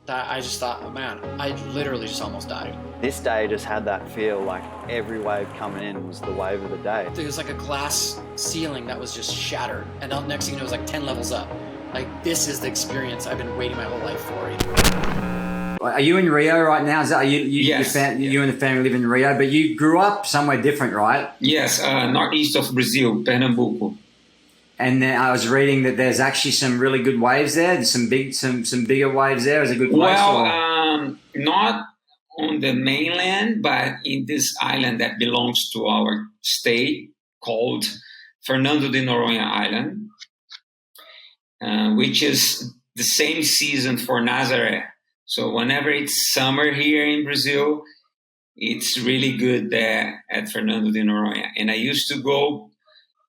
that I just thought, oh, man, I literally just almost died. This day just had that feel like every wave coming in was the wave of the day. There was like a glass ceiling that was just shattered, and next thing you know, it was like 10 levels up. Like, this is the experience I've been waiting my whole life for. Are you in Rio right now? Is that Yes. You and the family live in Rio, but you grew up somewhere different, right? Yes, northeast of Brazil, Pernambuco. And then I was reading that there's actually some really good waves there. There's some bigger waves there. Is a good place. Well, not on the mainland, but in this island that belongs to our state called Fernando de Noronha Island, which is the same season for Nazaré. So whenever it's summer here in Brazil, it's really good there at Fernando de Noronha. And I used to go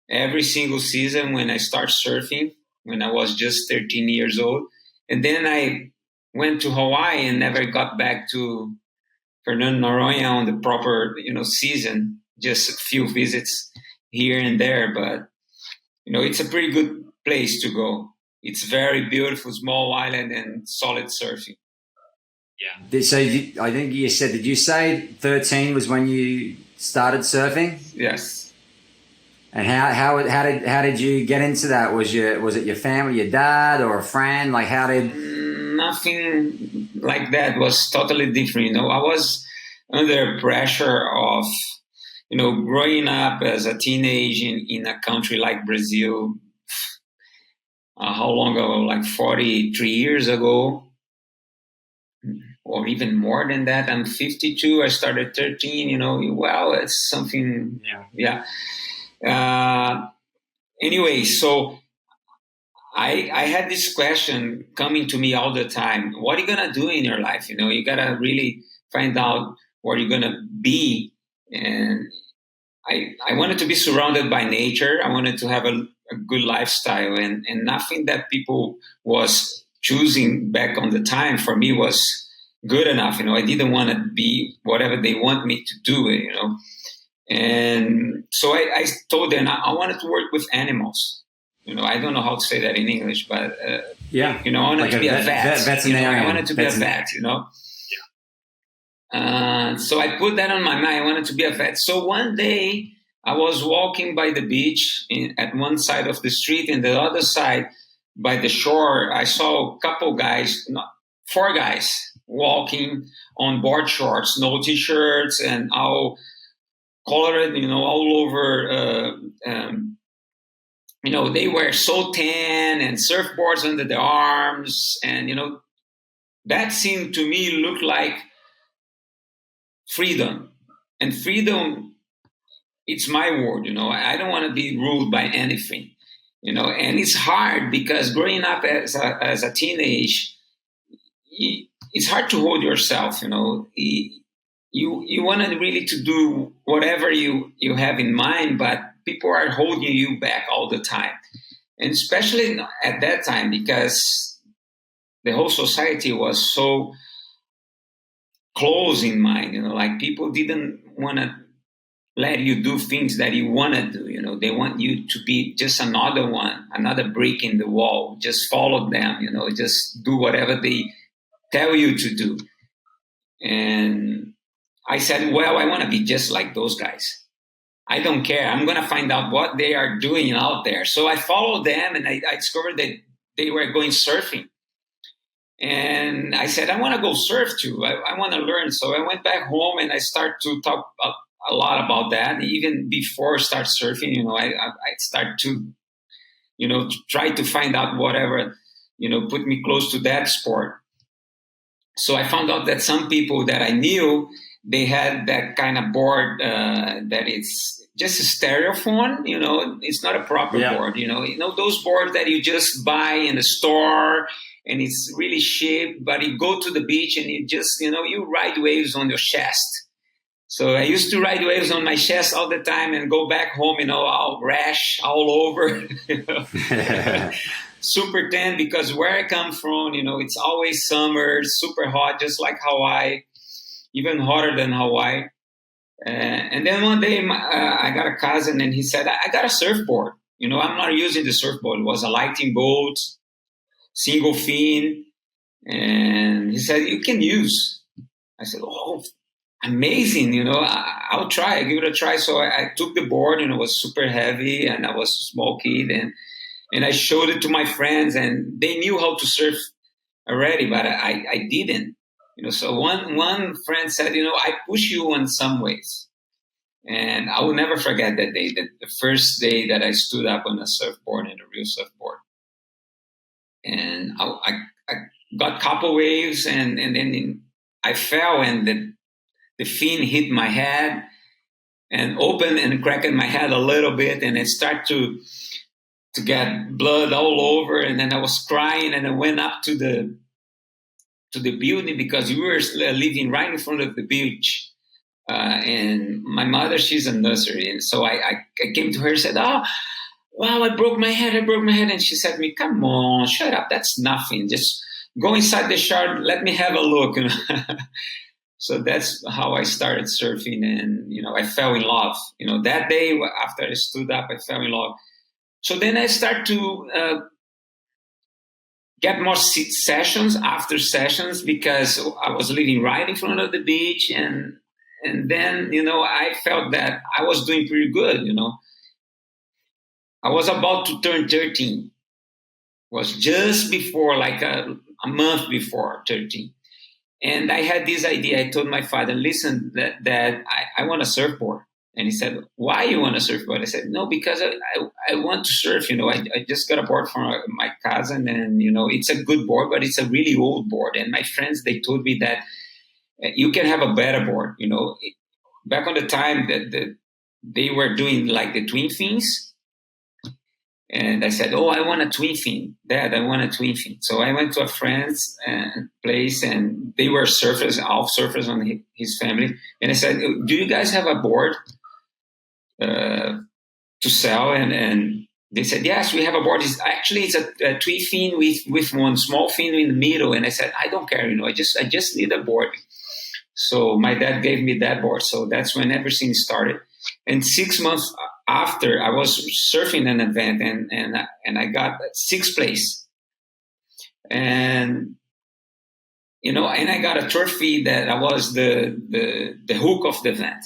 every single season when I started surfing, when I was just 13 years old. And then I went to Hawaii and never got back to Fernando Noronha on the proper, season, just a few visits here and there. But, it's a pretty good place to go. It's very beautiful, small island and solid surfing. Yeah. So I think you said, did you say 13 was when you started surfing? Yes. And how did you get into that? Was it your family, your dad, or a friend? Like, how did? Nothing like that. It was totally different. I was under pressure of, growing up as a teenage in a country like Brazil. How long ago? Like 43 years ago, or even more than that. I'm 52. I started 13. Well, it's something. Yeah. Anyway, so I had this question coming to me all the time. What are you going to do in your life? You got to really find out what you're going to be. And I wanted to be surrounded by nature. I wanted to have a good lifestyle, and nothing that people was choosing back on the time for me was good enough. I didn't want to be whatever they want me to do, And so I told them I wanted to work with animals. I don't know how to say that in English, but I wanted to be a vet. Veterinarian. I wanted to be a vet. So I put that on my mind. I wanted to be a vet. So one day I was walking by the beach at one side of the street, and the other side by the shore, I saw a couple guys, 4 guys, walking on board shorts, no t-shirts, and all colored, all over. They were so tan and surfboards under their arms, and that seemed to me look like freedom. And freedom, it's my word. I don't want to be ruled by anything. And it's hard because growing up as a teenage, it's hard to hold yourself. You want to really to do whatever you have in mind, but people are holding you back all the time. And especially at that time, because the whole society was so close in mind, like people didn't want to let you do things that you want to do. They want you to be just another brick in the wall. Just follow them, just do whatever they tell you to do. And I said, well, I want to be just like those guys. I don't care. I'm going to find out what they are doing out there. So I followed them, and I discovered that they were going surfing. And I said, I want to go surf too. I want to learn. So I went back home and I started to talk a lot about that. Even before I start surfing, I start to, try to find out whatever, put me close to that sport. So I found out that some people that I knew, they had that kind of board that it's just a stereophone, it's not a proper board, those boards that you just buy in the store and it's really cheap, but you go to the beach and you just, you ride waves on your chest. So I used to ride waves on my chest all the time and go back home, all rash all over, super tan, because where I come from, it's always summer, super hot, just like Hawaii, even hotter than Hawaii. And then one day I got a cousin and he said, I got a surfboard. I'm not using the surfboard. It was a lighting boat, single fin. And he said, you can use. I said, oh, amazing, I'll try, I'll give it a try. So I took the board, it was super heavy, and I was a small kid, and I showed it to my friends, and they knew how to surf already, but I didn't. So one friend said, I push you in some ways. And I will never forget that day, the first day that I stood up on a surfboard, in a real surfboard. And I got a couple waves, and then I fell, and the fin hit my head and opened and cracked my head a little bit, and it started to get blood all over. And then I was crying, and I went up to the building, because we were living right in front of the beach. And my mother, she's a Nazaré. And so I came to her and said, oh, wow, I broke my head. And she said to me, come on, shut up. That's nothing. Just go inside the shower. Let me have a look. So that's how I started surfing. And, I fell in love. That day after I stood up, I fell in love. So then I started to get more sessions after sessions, because I was living right in front of the beach. And then, I felt that I was doing pretty good, I was about to turn 13. It was just before, like a month before 13. And I had this idea. I told my father, listen, that I want a surfboard. And he said, why you want a surfboard? I said, no, because I want to surf. I just got a board from my cousin, and, it's a good board, but it's a really old board. And my friends, they told me that you can have a better board. Back on the time that they were doing like the twin fins. And I said, oh, I want a twin fin. Dad, I want a twin fin. So I went to a friend's place, and they were surfers, all surfers on his family. And I said, do you guys have a board to sell? And they said, yes, we have a board. It's a twin fin with one small fin in the middle. And I said, I don't care, I just need a board. So my dad gave me that board. So that's when everything started. And 6 months after, I was surfing an event, and I got 6th place. And and I got a trophy that I was the hook of the event.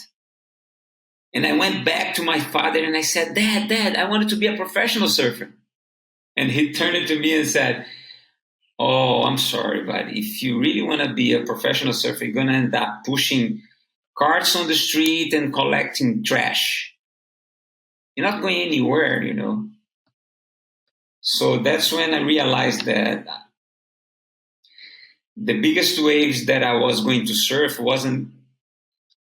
And I went back to my father and I said, Dad, I wanted to be a professional surfer. And he turned to me and said, oh, I'm sorry, but if you really want to be a professional surfer, you're going to end up pushing carts on the street and collecting trash. You're not going anywhere, So that's when I realized that the biggest waves that I was going to surf wasn't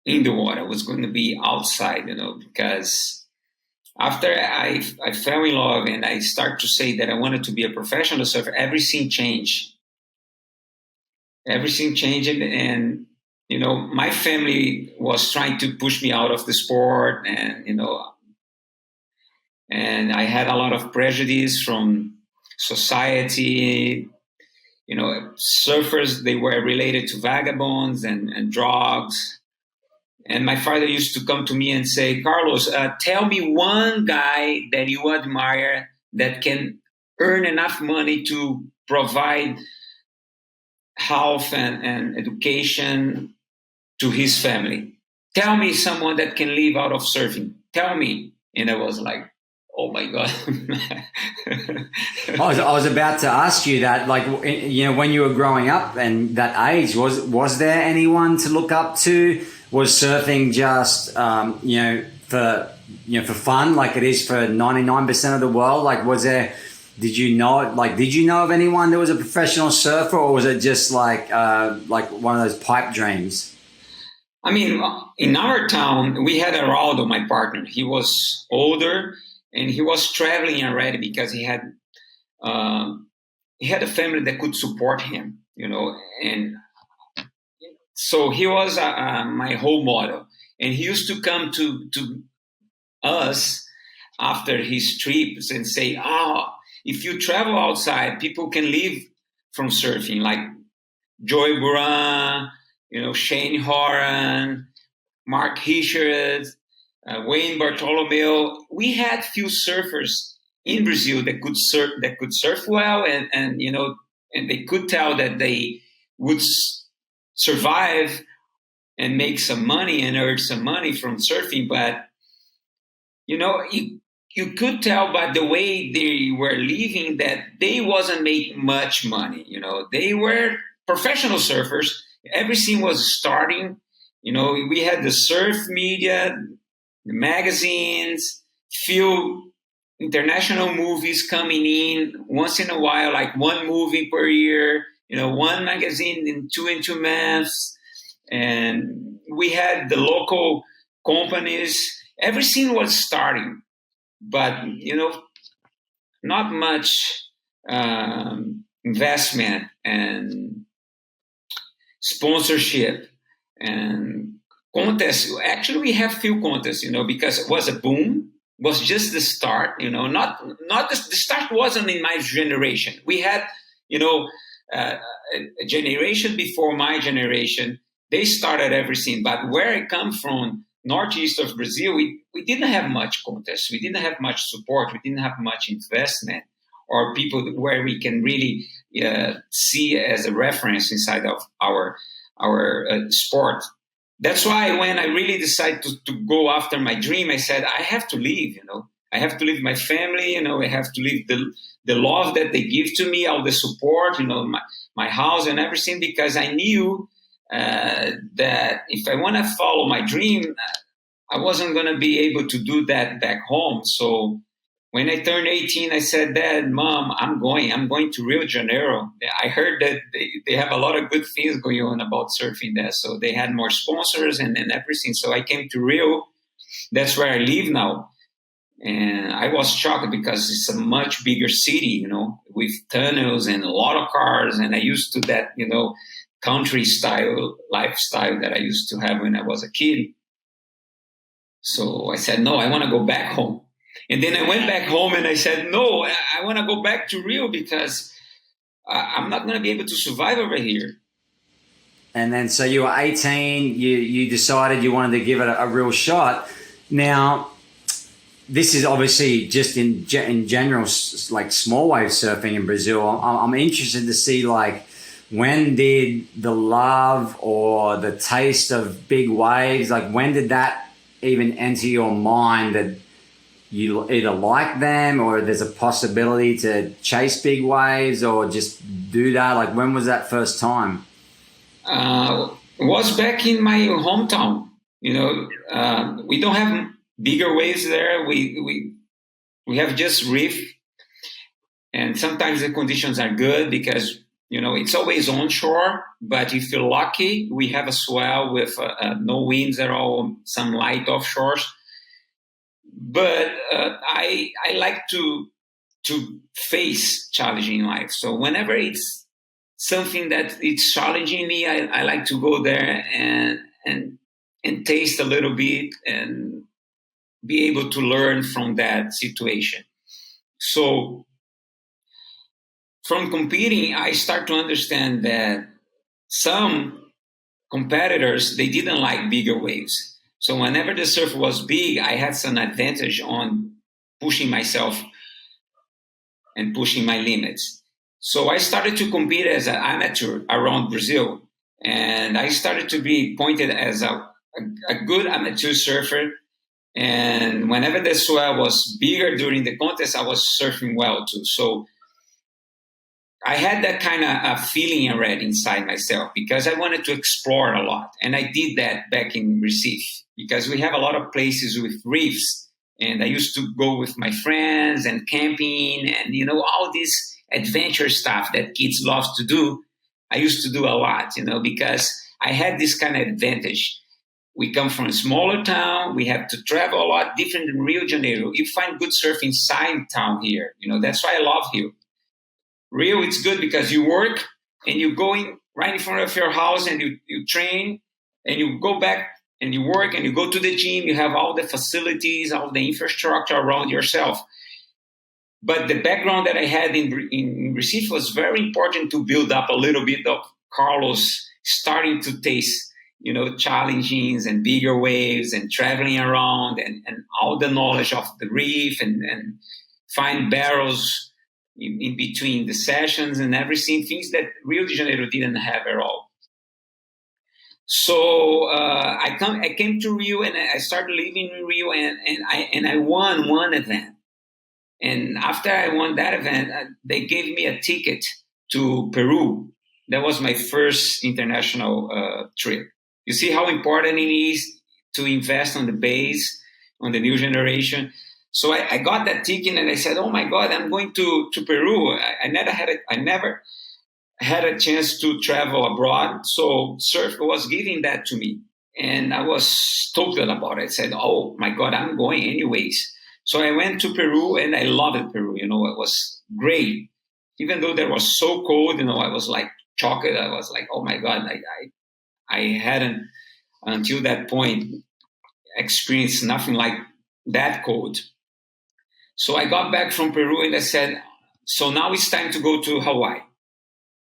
in the water. It was going to be outside, because after I fell in love and I started to say that I wanted to be a professional surfer, everything changed. Everything changed, and my family was trying to push me out of the sport, and I had a lot of prejudice from society. Surfers, they were related to vagabonds and drugs. And my father used to come to me and say, Carlos, tell me one guy that you admire that can earn enough money to provide health and education to his family. Tell me someone that can live out of surfing. Tell me. And I was like, oh my God. I was about to ask you that, like, when you were growing up and that age, was there anyone to look up to? Was surfing just, for fun, like it is for 99% of the world? Like, did you know of anyone that was a professional surfer, or was it just like one of those pipe dreams? I mean, in our town, we had Araldo, my partner. He was older and he was traveling already because he had a family that could support him, and so he was my role model. And he used to come to us after his trips and say, if you travel outside, people can live from surfing, like Joy Buran, Shane Horan, Mark Richards, Wayne Bartolomeo. We had few surfers in Brazil that could surf well, and and they could tell that they would survive and make some money and earn some money from surfing. But, you could tell by the way they were living that they wasn't making much money. They were professional surfers. Everything was starting. We had the surf media, the magazines, few international movies coming in once in a while, like one movie per year, one magazine in 2 months. And we had the local companies. Everything was starting, but, not much investment and sponsorship and contests. Actually, we have few contests, because it was a boom. It was just the start, not the start wasn't in my generation. We had, a generation before my generation. They started everything, but where I come from, northeast of Brazil, we didn't have much contests. We didn't have much support. We didn't have much investment or people where we can really see as a reference inside of our sport. That's why when I really decided to go after my dream, I said, I have to leave, I have to leave my family, I have to leave the love that they give to me, all the support, my house and everything, because I knew that if I want to follow my dream, I wasn't going to be able to do that back home. So when I turned 18, I said, Dad, Mom, I'm going to Rio de Janeiro. I heard that they have a lot of good things going on about surfing there. So they had more sponsors and everything. So I came to Rio. That's where I live now. And I was shocked because it's a much bigger city, with tunnels and a lot of cars. And I used to that, country style lifestyle that I used to have when I was a kid. So I said, no, I want to go back home. And then I went back home and I said, no, I want to go back to Rio because I'm not going to be able to survive over here. And then, so you were 18, you decided you wanted to give it a real shot. Now, this is obviously just in general, like small wave surfing in Brazil. I'm interested to see, like, when did the love or the taste of big waves, like when did that even enter your mind that you either like them or there's a possibility to chase big waves or just do that? Like, when was that first time? It was back in my hometown. We don't have bigger waves there. We have just reef, and sometimes the conditions are good because it's always onshore, but if you're lucky, we have a swell with no winds at all, some light offshores. But I like to face challenging life. So whenever it's something that it's challenging me, I like to go there and taste a little bit and be able to learn from that situation. So from competing, I start to understand that some competitors, they didn't like bigger waves. So whenever the surf was big, I had some advantage on pushing myself and pushing my limits. So I started to compete as an amateur around Brazil. And I started to be pointed as a good amateur surfer. And whenever the swell was bigger during the contest, I was surfing well too. So I had that kind of feeling already inside myself because I wanted to explore a lot. And I did that back in Recife because we have a lot of places with reefs. And I used to go with my friends and camping and, all this adventure stuff that kids love to do. I used to do a lot, because I had this kind of advantage. We come from a smaller town. We have to travel a lot, different than Rio de Janeiro. You find good surf inside town here. That's why I love Rio. Rio, it's good because you work and you go in right in front of your house and you train and you go back and you work and you go to the gym. You have all the facilities, all the infrastructure around yourself. But the background that I had in Recife was very important to build up a little bit of Carlos starting to taste, challengings and bigger waves and traveling around and all the knowledge of the reef and find barrels in between the sessions and everything, things that Rio de Janeiro didn't have at all. So I came to Rio and I started living in Rio, and I won one event. And after I won that event, they gave me a ticket to Peru. That was my first international trip. You see how important it is to invest on the base, on the new generation. So I got that ticket and I said, "Oh my God, I'm going to Peru." I never had a chance to travel abroad. So Surf was giving that to me. And I was stoked about it. I said, "Oh my God, I'm going anyways." So I went to Peru and I loved Peru. It was great. Even though it was so cold, I was like chocolate. I was like, "Oh my God, I hadn't until that point experienced nothing like that cold." So I got back from Peru and I said, "So now it's time to go to Hawaii."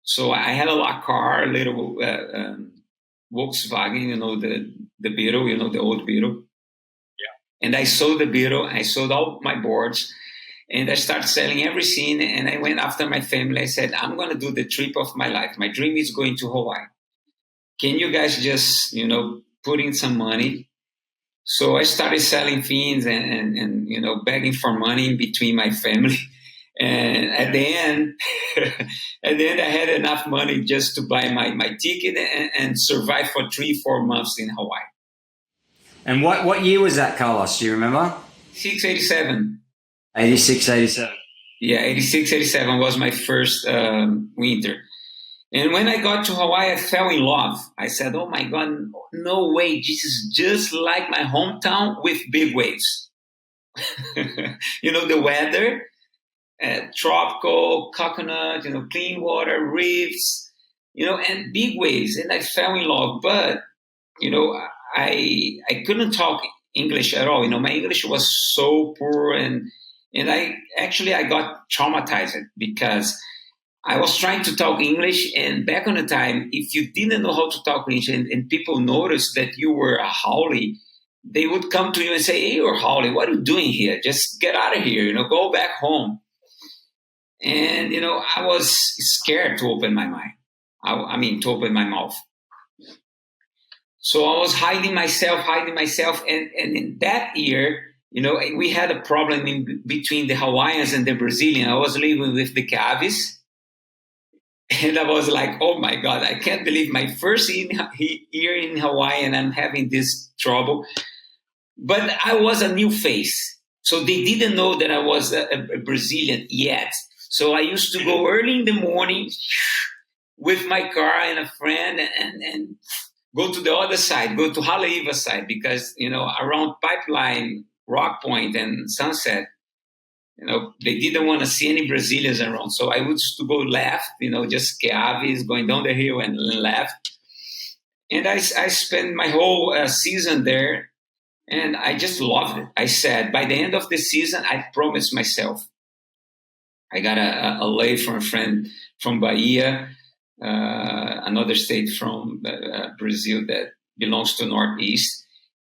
So I had a car, a little Volkswagen, the Beetle, the old Beetle. Yeah. And I sold the Beetle. I sold all my boards. And I started selling everything. And I went after my family. I said, "I'm going to do the trip of my life. My dream is going to Hawaii. Can you guys just, put in some money?" So I started selling things and begging for money in between my family. And at the end, I had enough money just to buy my ticket and survive for 3-4 months in Hawaii. And what year was that, Carlos? Do you remember? 87. 86, 87. Yeah, 86, 87 was my first winter. And when I got to Hawaii, I fell in love. I said, "Oh my God, no way. This is just like my hometown with big waves." The weather, tropical, coconut, clean water, reefs, and big waves. And I fell in love. But, I couldn't talk English at all. My English was so poor. And I got traumatized because I was trying to talk English, and back on the time, if you didn't know how to talk English and people noticed that you were a haole, they would come to you and say, "Hey, you're haole, what are you doing here? Just get out of here, go back home." And, I was scared to open my mind. To open my mouth. So I was hiding myself. And in that year, we had a problem in between the Hawaiians and the Brazilians. I was living with the Caves. And I was like, "Oh my God, I can't believe my first year in Hawaii and I'm having this trouble." But I was a new face. So they didn't know that I was a Brazilian yet. So I used to go early in the morning with my car and a friend and go to the other side, go to Haleiwa side, because, around Pipeline, Rock Point, and Sunset, they didn't want to see any Brazilians around. So I would to go left, just Caves, going down the hill and left. And I spent my whole season there, and I just loved it. I said, by the end of the season, I promised myself. I got a lei from a friend from Bahia, another state from Brazil that belongs to Northeast.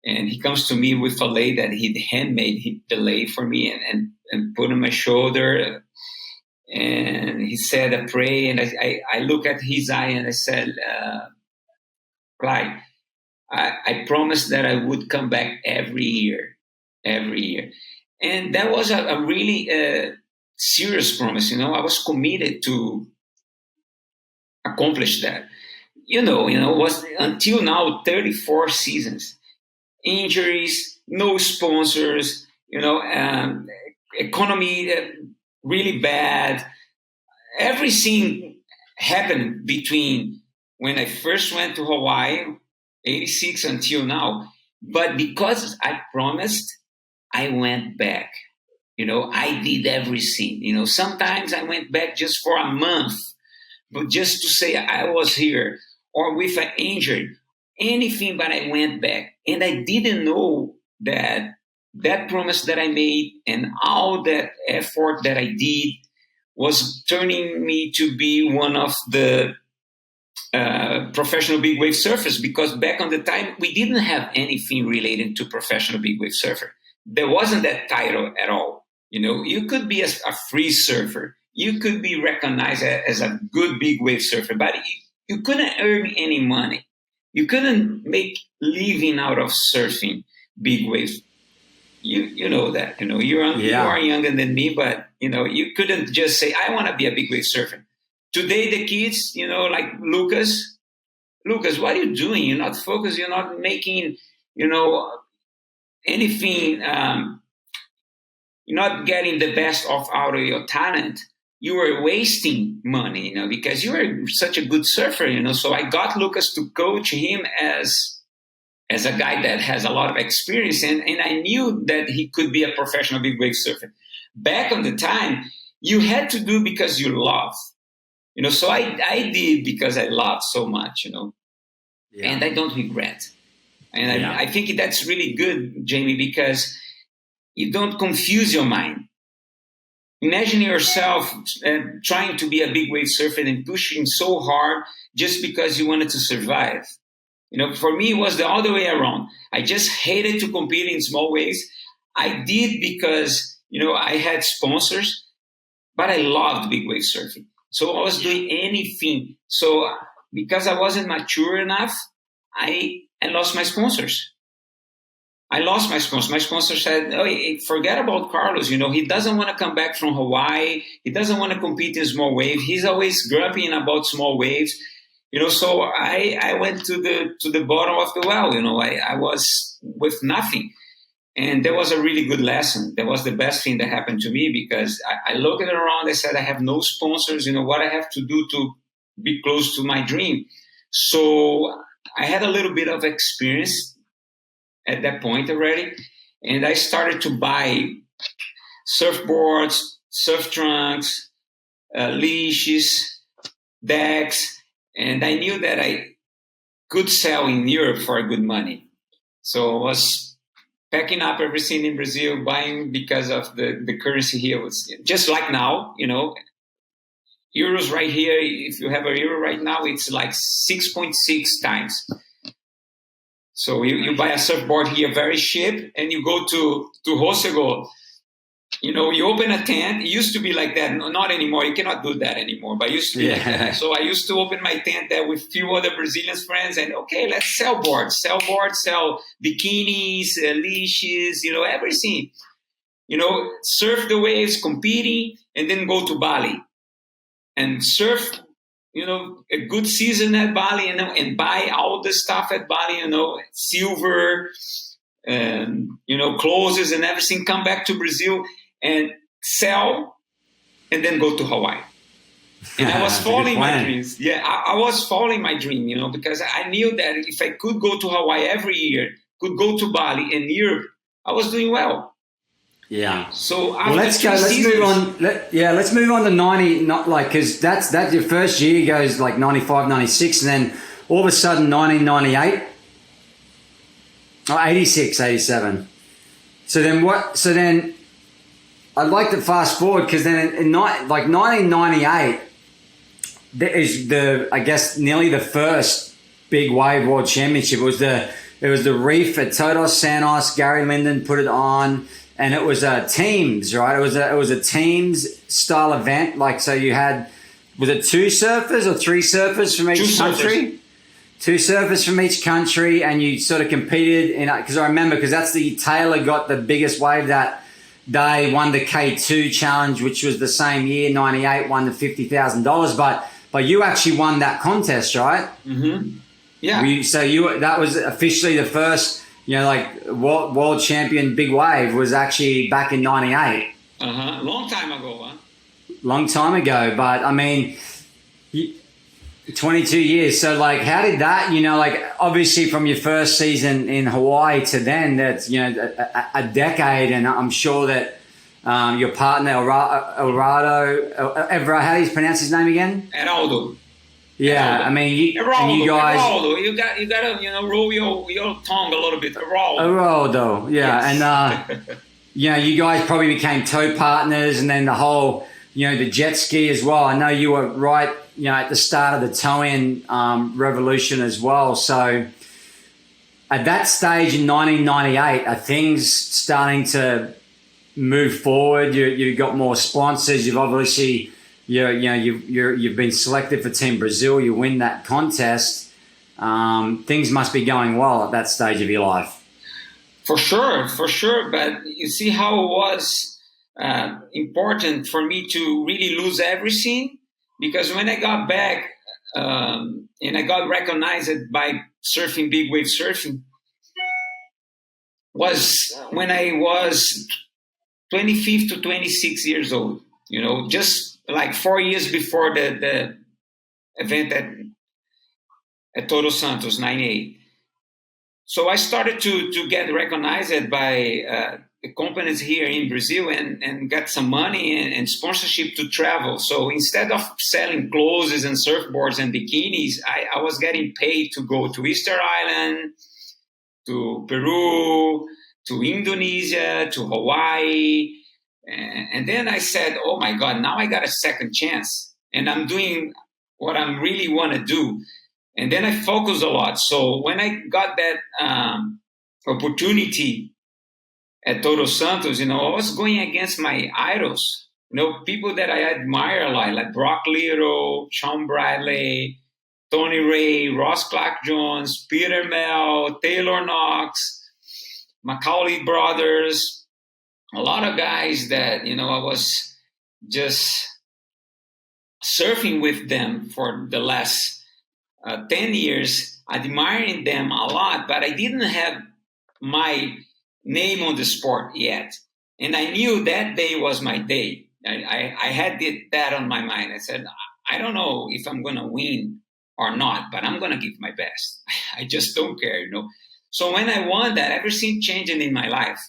And he comes to me with a lei that he'd handmade the lei for me and put on my shoulder. And he said, "I pray." And I look at his eye and I said, "Kai, I promised that I would come back every year. And that was a really serious promise. I was committed to accomplish that. Was until now 34 seasons. Injuries, no sponsors, economy really bad. Everything happened between when I first went to Hawaii, 86, until now. But because I promised, I went back. I did everything. Sometimes I went back just for a month, but just to say I was here, or with an injured, anything, but I went back. And I didn't know that promise that I made and all that effort that I did was turning me to be one of the professional big wave surfers, because back on the time, we didn't have anything related to professional big wave surfer. There wasn't that title at all. You could be a free surfer. you could be recognized as a good big wave surfer, but you couldn't earn any money. You couldn't make living out of surfing big waves. You know that, you are younger than me, but you couldn't just say, I want to be a big wave surfer. Today, the kids, like Lucas, what are you doing? You're not focused. You're not making, anything. You're not getting the best out of your talent. You were wasting money, because you were such a good surfer, So I got Lucas to coach him as a guy that has a lot of experience, and I knew that he could be a professional big wave surfer. Back on the time, you had to do because you love, So I did because I loved so much, and I don't regret. And I think that's really good, Jamie, because you don't confuse your mind. Imagine yourself trying to be a big wave surfer and pushing so hard just because you wanted to survive. For me, it was the other way around. I just hated to compete in small waves. I did because, I had sponsors, but I loved big wave surfing. So I was doing anything. So because I wasn't mature enough, I lost my sponsors. I lost my sponsor. My sponsor said, "Oh, forget about Carlos. He doesn't want to come back from Hawaii. He doesn't want to compete in small waves. He's always grumping about small waves." So I went to the bottom of the well. I was with nothing. And that was a really good lesson. That was the best thing that happened to me, because I looked around. I said, I have no sponsors. What I have to do to be close to my dream. So I had a little bit of experience at that point already. And I started to buy surfboards, surf trunks, leashes, decks. And I knew that I could sell in Europe for good money. So I was packing up everything in Brazil, buying because of the currency here was just like now, euros right here. If you have a euro right now, it's like 6.6 times. So you buy a surfboard here very cheap, and you go to Rossegol. You open a tent. It used to be like that. No, not anymore. You cannot do that anymore. But it used to be like that. So I used to open my tent there with a few other Brazilian friends, and okay, let's sell boards, sell bikinis, leashes, everything. Surf the waves, competing, and then go to Bali and surf. A good season at Bali, and buy all the stuff at Bali, silver, clothes and everything. Come back to Brazil and sell, and then go to Hawaii. And I was following my dreams. Yeah, I was following my dream, because I knew that if I could go to Hawaii every year, could go to Bali and Europe, I was doing well. Yeah. So after let's move on. Let's move on to 90. Not like, because that's your first year goes like 95, 96, and then all of a sudden 1998. 86, 87. So then I'd like to fast forward, because then in 1998, there is I guess nearly the first big wave world championship. It was the reef at Todos Santos. Gary Linden put it on, and it was teams, right? It was a teams style event. Like, so you had, was it 2 surfers or 3 surfers from each country? 2 surfers from each country, and you sort of competed in, because I remember, because that's Taylor got the biggest wave that day, won the K2 challenge, which was the same year, 98, won the $50,000, but you actually won that contest, right? Mm-hmm. Yeah. That was officially the first, world champion big wave was actually back in 98. Long time ago, huh? Long time ago, but I mean, 22 years. So how did that, obviously from your first season in Hawaii to then, that's, a decade. And I'm sure that your partner, Everardo, how do you pronounce his name again? Heraldo. Yeah, I mean, you guys. Heraldo, you got to roll your tongue a little bit. Heraldo, yeah, yes. And you guys probably became tow partners, and then the whole, the jet ski as well. I know you were right, at the start of the tow-in revolution as well. So at that stage in 1998, are things starting to move forward? You got more sponsors. You've obviously you've been selected for Team Brazil. You win that contest. Things must be going well at that stage of your life. For sure. But you see how it was important for me to really lose everything, because when I got back and I got recognized by surfing, big wave surfing, was when I was 25 to 26 years old, just like 4 years before the event at Todos Santos, 98. So I started to get recognized by the companies here in Brazil and got some money and sponsorship to travel. So instead of selling clothes and surfboards and bikinis, I was getting paid to go to Easter Island, to Peru, to Indonesia, to Hawaii. And then I said, oh my God, now I got a second chance. And I'm doing what I really want to do. And then I focused a lot. So when I got that opportunity at Todos Santos, I was going against my idols, people that I admire a lot, like Brock Little, Sean Bradley, Tony Ray, Ross Clark-Jones, Peter Mel, Taylor Knox, Macaulay brothers, a lot of guys that, I was just surfing with them for the last 10 years, admiring them a lot, but I didn't have my name on the sport yet. And I knew that day was my day. I had that on my mind. I said, I don't know if I'm going to win or not, but I'm going to give my best. I just don't care, So when I won that, everything changed in my life.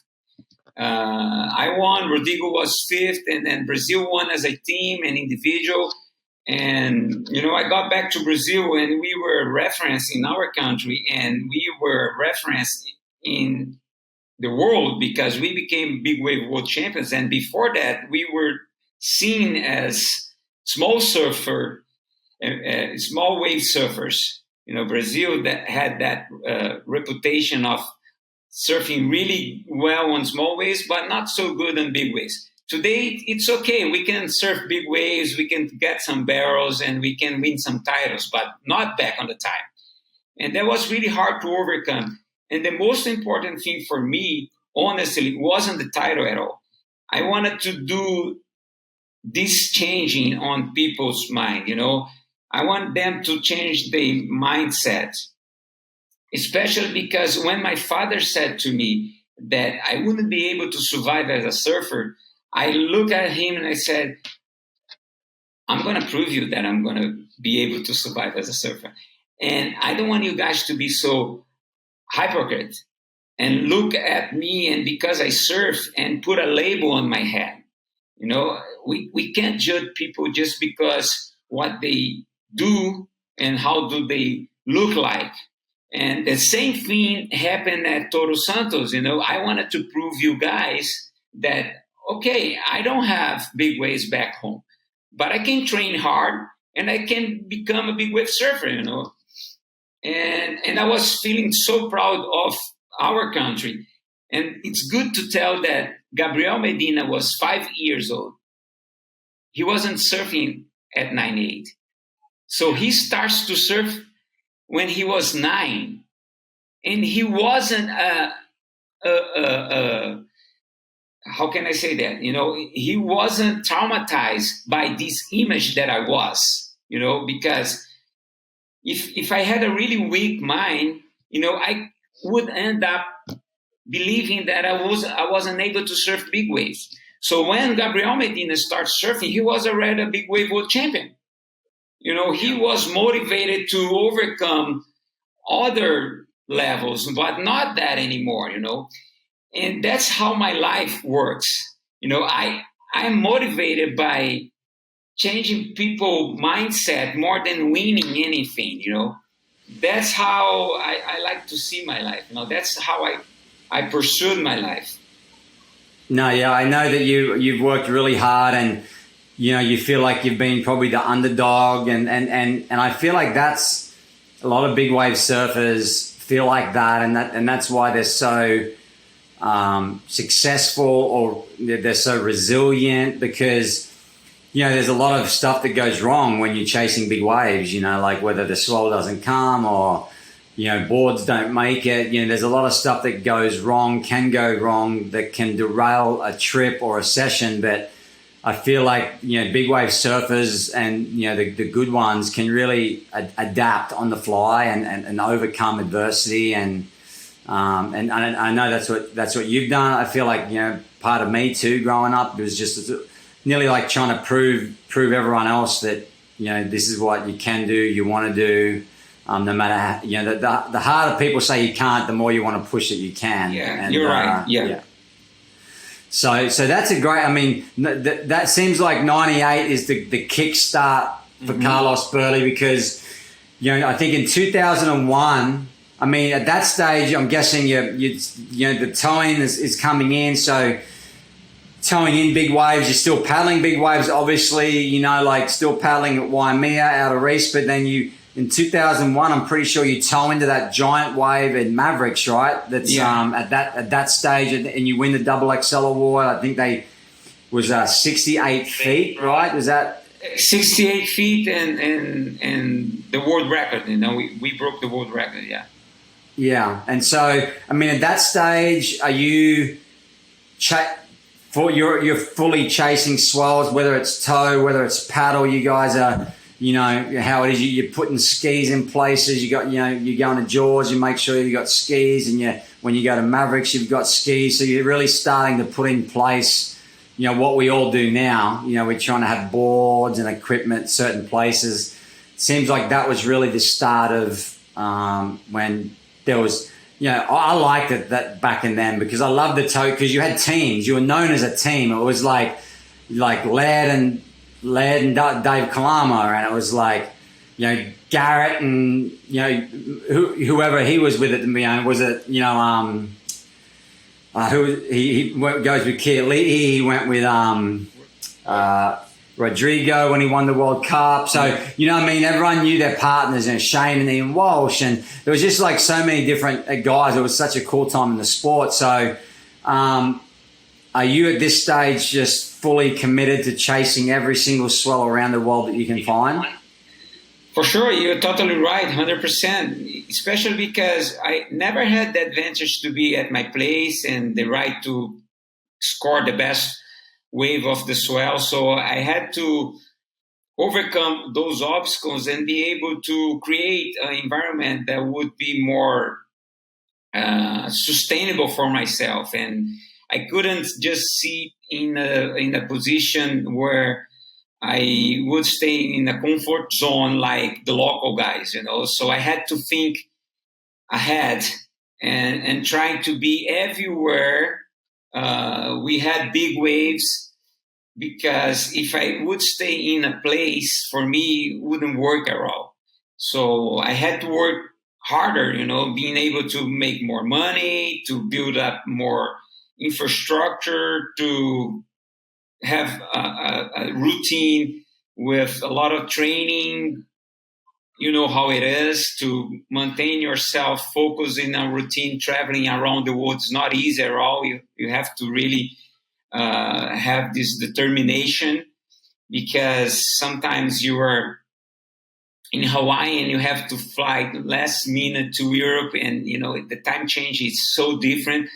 I won, Rodrigo was fifth, and then Brazil won as a team and individual. And, I got back to Brazil and we were referenced in our country and we were referenced in the world because we became big wave world champions. And before that, we were seen as small wave surfers. Brazil that had that reputation of surfing really well on small waves, but not so good on big waves. Today, it's okay. We can surf big waves, we can get some barrels, and we can win some titles, but not back on the time. And that was really hard to overcome. And the most important thing for me, honestly, wasn't the title at all. I wanted to do this changing on people's mind, I want them to change their mindset, especially because when my father said to me that I wouldn't be able to survive as a surfer, I looked at him and I said, I'm going to prove you that I'm going to be able to survive as a surfer. And I don't want you guys to be so hypocrite and look at me and because I surf and put a label on my head. We can't judge people just because what they do and how do they look like. And the same thing happened at Todos Santos. I wanted to prove you guys that, okay, I don't have big waves back home, but I can train hard and I can become a big wave surfer, And I was feeling so proud of our country. And it's good to tell that Gabriel Medina was 5 years old. He wasn't surfing at 98. So he starts to surf when he was 9. And he wasn't how can I say that? He wasn't traumatized by this image that I was, because if I had a really weak mind, I would end up believing that I wasn't able to surf big waves. So when Gabriel Medina started surfing, he was already a big wave world champion. He was motivated to overcome other levels, but not that anymore, And that's how my life works. I'm motivated by changing people's mindset more than winning anything, That's how I like to see my life. That's how I pursued my life. No, yeah, I know that you've worked really hard and, you feel like you've been probably the underdog and I feel like that's a lot of big wave surfers feel like that and that's why they're so successful or they're so resilient because there's a lot of stuff that goes wrong when you're chasing big waves, like whether the swell doesn't come or, boards don't make it. There's a lot of stuff that can go wrong, that can derail a trip or a session. But I feel like, big wave surfers and, the good ones can really adapt on the fly and overcome adversity. And I know that's what you've done. I feel like, part of me too, growing up, it was just nearly like trying to prove everyone else that, this is what you can do, you want to do. No matter how, the harder people say you can't, the more you want to push that you can. Yeah, and, you're right. Yeah. So that's a great. I mean, that seems like '98 is the kickstart for Carlos Burle, because I think in 2001. I mean, at that stage, I'm guessing the towing is coming in. So towing in big waves, you're still paddling big waves, obviously. Like still paddling at Waimea out of Reese, but then in 2001, I'm pretty sure you tow into that giant wave in Mavericks, right? That's at that stage, and you win the double XL award. I think they was 68 feet, right? Was that 68 feet and the world record? We broke the world record. Yeah. Yeah, and so I mean, at that stage, are you you're fully chasing swells, whether it's tow, whether it's paddle? You guys are. How it is. You're putting skis in places. You got, you're going to Jaws. You make sure you got skis, and when you go to Mavericks, you've got skis. So you're really starting to put in place, what we all do now. We're trying to have boards and equipment certain places. It seems like that was really the start of when there was. I liked it that back in then, because I loved the tow, because you had teams. You were known as a team. It was like Laird and Dave Kalama, and it was like, Garrett and, whoever he was with it, was it, he goes with Keir Lee, he went with Rodrigo when he won the World Cup. So, everyone knew their partners, Shane and Ian Walsh, and there was just like so many different guys. It was such a cool time in the sport. So, are you at this stage just fully committed to chasing every single swell around the world that you can find? For sure, you're totally right, 100%. Especially because I never had the advantage to be at my place and the right to score the best wave of the swell. So I had to overcome those obstacles and be able to create an environment that would be more sustainable for myself. And I couldn't just sit in a position where I would stay in a comfort zone like the local guys, So I had to think ahead and try to be everywhere. We had big waves, because if I would stay in a place, for me, it wouldn't work at all. So I had to work harder, being able to make more money, to build up more infrastructure, to have a routine with a lot of training. You know how it is to maintain yourself focused in a routine. Traveling around the world is not easy at all. You have to really have this determination, because sometimes you are in Hawaii and you have to fly last minute to Europe, and the time change is so different.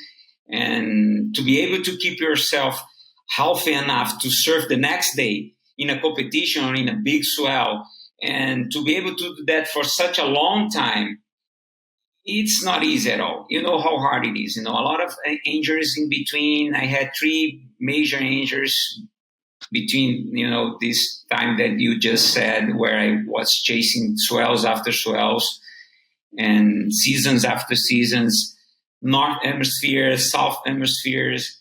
And to be able to keep yourself healthy enough to surf the next day in a competition or in a big swell, and to be able to do that for such a long time, it's not easy at all. You know how hard it is. A lot of injuries in between. I had 3 major injuries between, this time that you just said, where I was chasing swells after swells and seasons after seasons, North hemispheres, South hemispheres.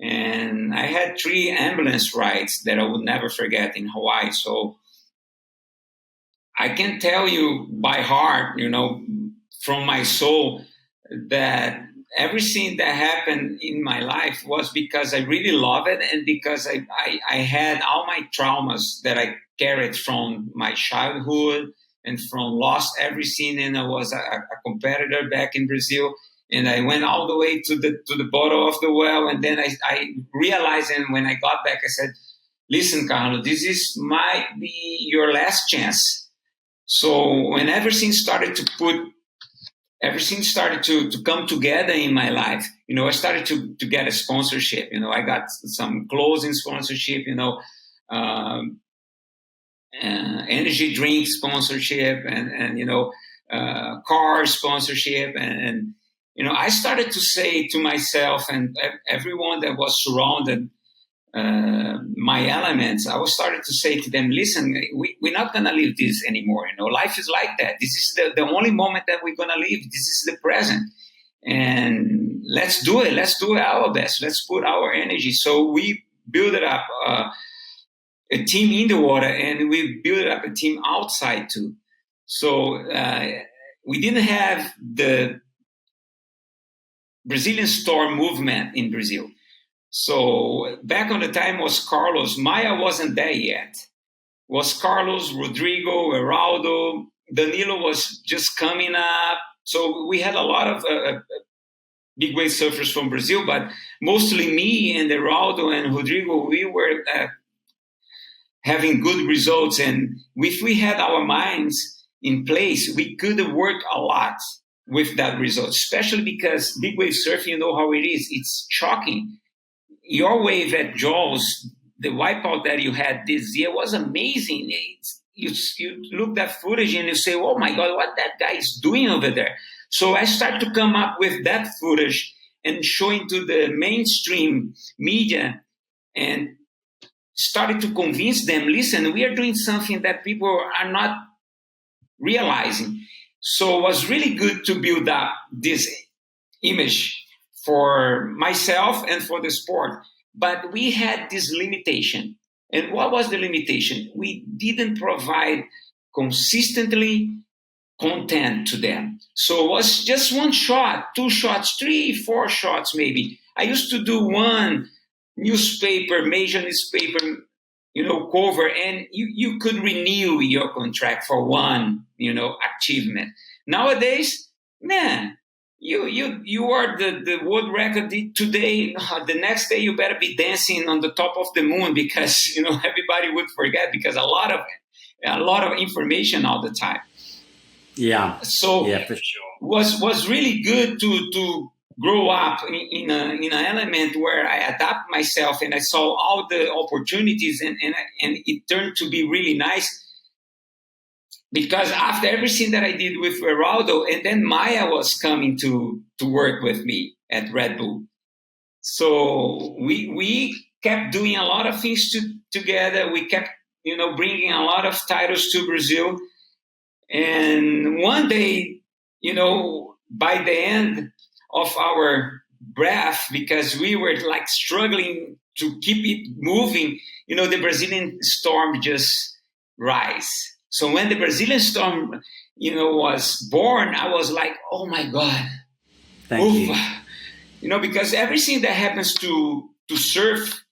And I had 3 ambulance rides that I would never forget in Hawaii. So I can tell you by heart, from my soul, that everything that happened in my life was because I really love it, and because I had all my traumas that I carried from my childhood and from lost everything. And I was a competitor back in Brazil. And I went all the way to the bottom of the well. And then I realized, and when I got back, I said, listen, Carlos, might be your last chance. So when everything started to come together in my life, I started to get a sponsorship. I got some clothing sponsorship, energy drink sponsorship, and car sponsorship, and I started to say to myself and everyone that was surrounded my elements, I was started to say to them, listen, we're not going to live this anymore. Life is like that. This is the only moment that we're going to live. This is the present. And let's do it. Let's do our best. Let's put our energy. So we built up a team in the water, and we built up a team outside too. So we didn't have the Brazilian storm movement in Brazil. So back on the time was Carlos. Maya wasn't there yet. Was Carlos, Rodrigo, Heraldo, Danilo was just coming up. So we had a lot of big wave surfers from Brazil, but mostly me and Heraldo and Rodrigo, we were having good results. And if we had our minds in place, we could work a lot with that result, especially because big wave surfing, you know how it is. It's shocking. Your wave at Jaws, the wipeout that you had this year was amazing. You look at footage and you say, oh my God, what that guy is doing over there. So I started to come up with that footage and showing to the mainstream media and started to convince them, listen, we are doing something that people are not realizing. So it was really good to build up this image for myself and for the sport. But we had this limitation. And what was the limitation? We didn't provide consistently content to them. So it was just one shot, 2 shots, 3, 4 shots maybe. I used to do one major newspaper, cover, and you could renew your contract for one, achievement. Nowadays, man, you are the world record today. The next day you better be dancing on the top of the moon because everybody would forget because a lot of information all the time. Yeah. So yeah, for sure. Was really good to grow up in an element where I adapt myself and I saw all the opportunities and it turned to be really nice. Because after everything that I did with Heraldo, and then Maya was coming to work with me at Red Bull. So we kept doing a lot of things together. We kept, bringing a lot of titles to Brazil. And one day, by the end of our breath, because we were like struggling to keep it moving, the Brazilian storm just rise. So when the Brazilian storm, was born, I was like, oh my God. Thank you. Because everything that happens to surf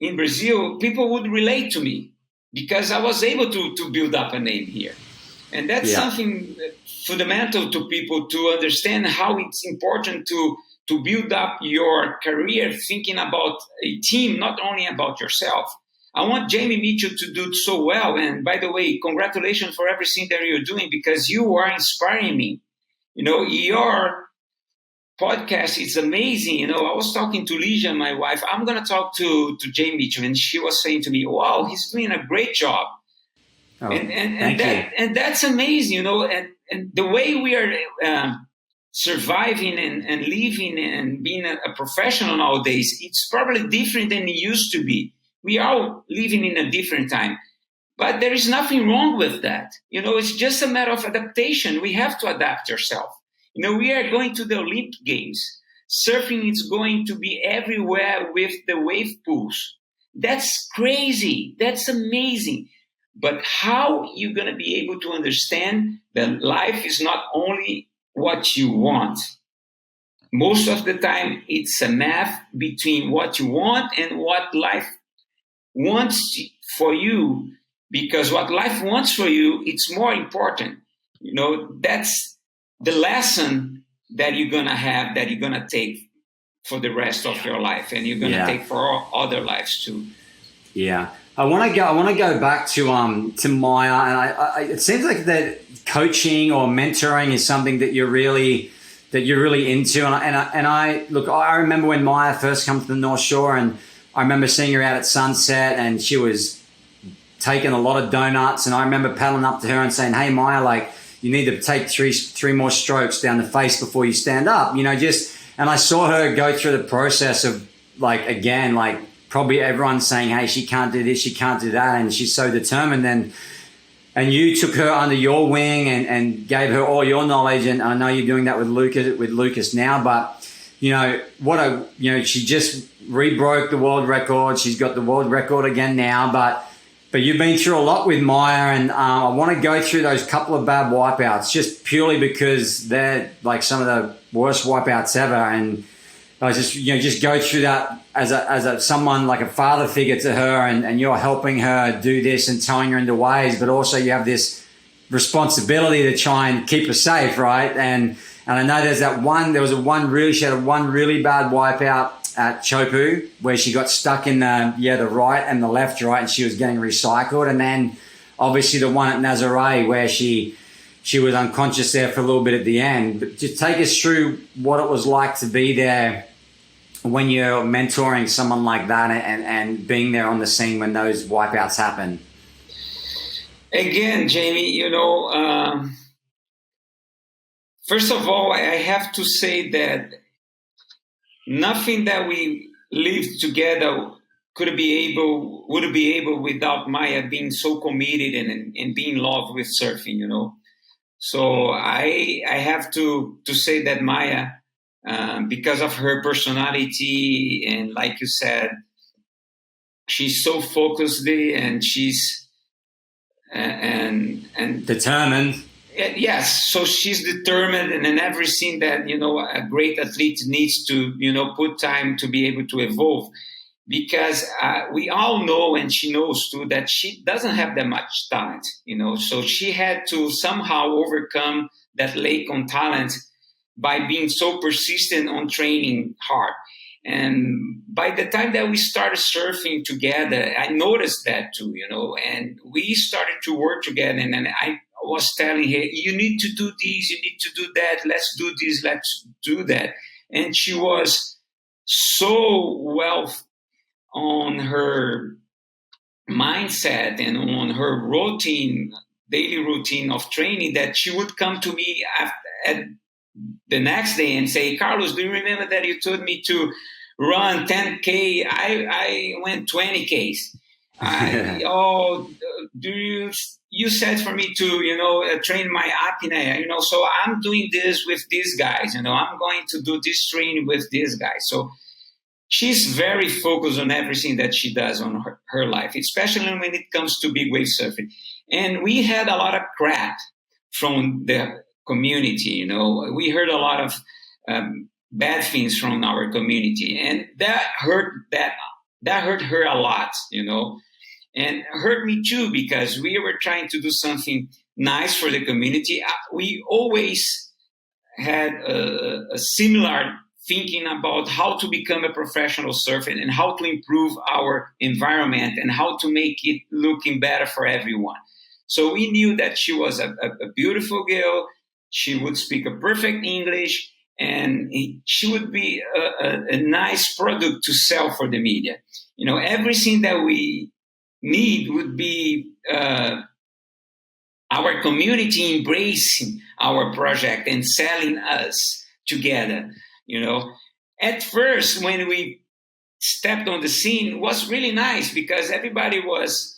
in Brazil, people would relate to me because I was able to build up a name here. And that's something fundamental to people to understand how it's important to build up your career, thinking about a team, not only about yourself. I want Jamie Mitchell to do so well. And by the way, congratulations for everything that you're doing because you are inspiring me. Your podcast is amazing. I was talking to Leisha, my wife. I'm going to talk to Jamie Mitchell. And she was saying to me, wow, he's doing a great job. Oh, and that's amazing, and the way we are surviving and living and being a professional nowadays, it's probably different than it used to be. We are living in a different time, but there is nothing wrong with that. It's just a matter of adaptation. We have to adapt yourself. We are going to the Olympic Games. Surfing is going to be everywhere with the wave pools. That's crazy. That's amazing. But how you going to be able to understand that life is not only what you want? Most of the time, it's a math between what you want and what life wants for you, because what life wants for you, it's more important. That's the lesson that you're going to have, that you're going to take for the rest of your life, and you're going to take for all other lives too. Yeah. I want to go back to Maya, and it seems like that coaching or mentoring is something that you're really into. And I look, I remember when Maya first came to the North Shore, and I remember seeing her out at sunset, and she was taking a lot of donuts. And I remember paddling up to her and saying, "Hey, Maya, like you need to take three more strokes down the face before you stand up." You know, and I saw her go through the process of probably everyone's saying, "Hey, she can't do this, she can't do that," and she's so determined. And you took her under your wing and gave her all your knowledge. And I know you're doing that with Lucas now. But she just rebroke the world record. She's got the world record again now. But you've been through a lot with Maya, and I want to go through those couple of bad wipeouts just purely because they're like some of the worst wipeouts ever. And I just go through that as someone like a father figure to her, and you're helping her do this and towing her into waves, but also you have this responsibility to try and keep her safe, right? And I know she had one really bad wipeout at Chopu where she got stuck in the right and the left, right, and she was getting recycled. And then obviously the one at Nazaré where she was unconscious there for a little bit at the end. But just take us through what it was like to be there when you're mentoring someone like that and being there on the scene when those wipeouts happen. Again, Jamie, first of all, I have to say that nothing that we lived together would be able without Maya being so committed and being in love with surfing, So I have to say that Maya, because of her personality and, like you said, she's so focused and she's and determined. Yes, so she's determined, and in everything that a great athlete needs to put time to be able to evolve. Because we all know, and she knows too, that she doesn't have that much talent, So she had to somehow overcome that lack on talent by being so persistent on training hard. And by the time that we started surfing together, I noticed that too, and we started to work together. And then I was telling her, you need to do this, you need to do that, let's do this, let's do that. And she was so well on her mindset and on her daily routine of training that she would come to me at the next day and say, Carlos, do you remember that you told me to run 10K? I went 20Ks. You said for me to train my apnea, so I'm doing this with these guys, I'm going to do this training with these guys. So she's very focused on everything that she does on her life, especially when it comes to big wave surfing. And we had a lot of crap from the community, we heard a lot of bad things from our community, and that hurt her a lot, and hurt me too, because we were trying to do something nice for the community. We always had a similar thinking about how to become a professional surfer and how to improve our environment and how to make it looking better for everyone. So we knew that she was a beautiful girl. She would speak a perfect English, and she would be a nice product to sell for the media. Everything that we need would be our community embracing our project and selling us together. At first, when we stepped on the scene, it was really nice because everybody was,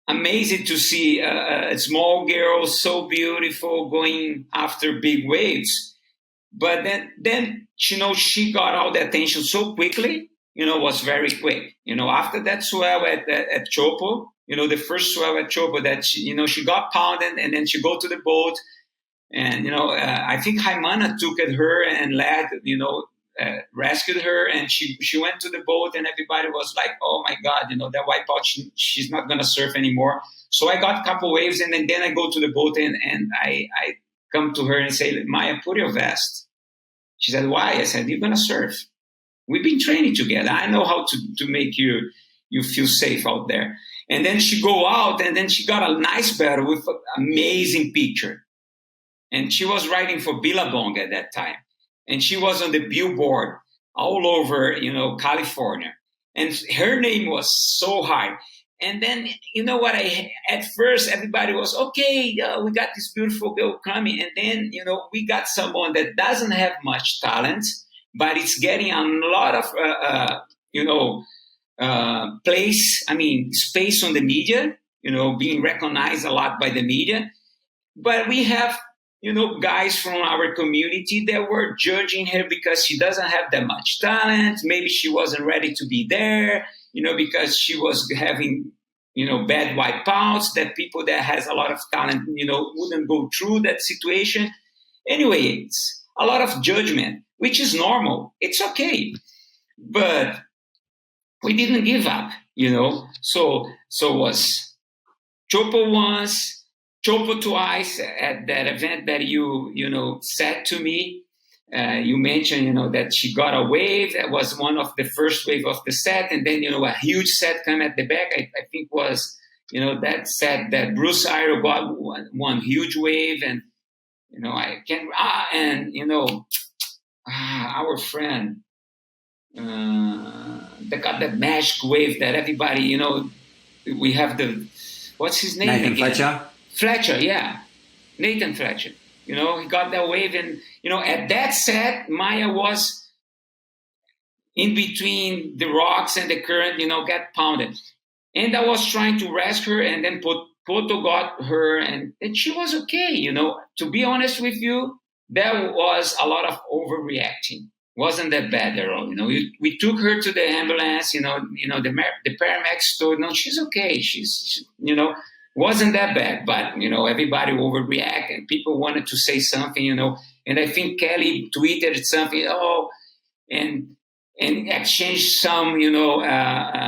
amazing to see a small girl so beautiful going after big waves. But then she got all the attention so quickly, was very quick. After that swell at Chopo, the first swell at Chopo that she got pounded, and then she go to the boat. And, I think Jaimana took at her and led, rescued her, and she went to the boat, and everybody was like, oh my God, that wipeout, she's not going to surf anymore. So I got a couple waves, and then I go to the boat and I come to her and say, Maya, put your vest. She said, why? I said, you're going to surf. We've been training together. I know how to make you, you feel safe out there. And then she go out, and then she got a nice battle with an amazing picture. And she was writing for Billabong at that time. And she was on the billboard all over, California. And her name was so high. And then, at first everybody was, okay, we got this beautiful girl coming. And then, we got someone that doesn't have much talent, but it's getting a lot of, space on the media, being recognized a lot by the media. But we have, guys from our community that were judging her because she doesn't have that much talent. Maybe she wasn't ready to be there, because she was having, bad wipeouts, that people that has a lot of talent, wouldn't go through that situation. Anyway, it's a lot of judgment, which is normal. It's okay. But we didn't give up, So was Chopo once, Chopo twice at that event that you said to me. You mentioned, that she got a wave. That was one of the first wave of the set. And then, a huge set came at the back. I think was, that set that Bruce Iro got one huge wave. And, I can't, our friend, they got that magic wave that everybody, we have what's his name Nathan again? Fletcher, yeah. Nathan Fletcher. He got that wave. And, at that set, Maya was in between the rocks and the current, got pounded. And I was trying to rescue her, and then Poto got her, and she was okay, To be honest with you, there was a lot of overreacting. Wasn't that bad at all, We took her to the ambulance, the paramedics told, no, she's okay. She's wasn't that bad, but, everybody overreacted and people wanted to say something, and I think Kelly tweeted something, and exchanged some,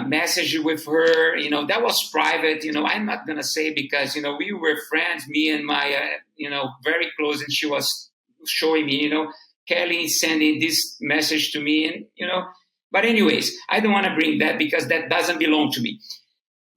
message with her, that was private, I'm not going to say because, we were friends, me and Maya, very close, and she was showing me, Kelly sending this message to me, and, but anyways, I don't want to bring that because that doesn't belong to me.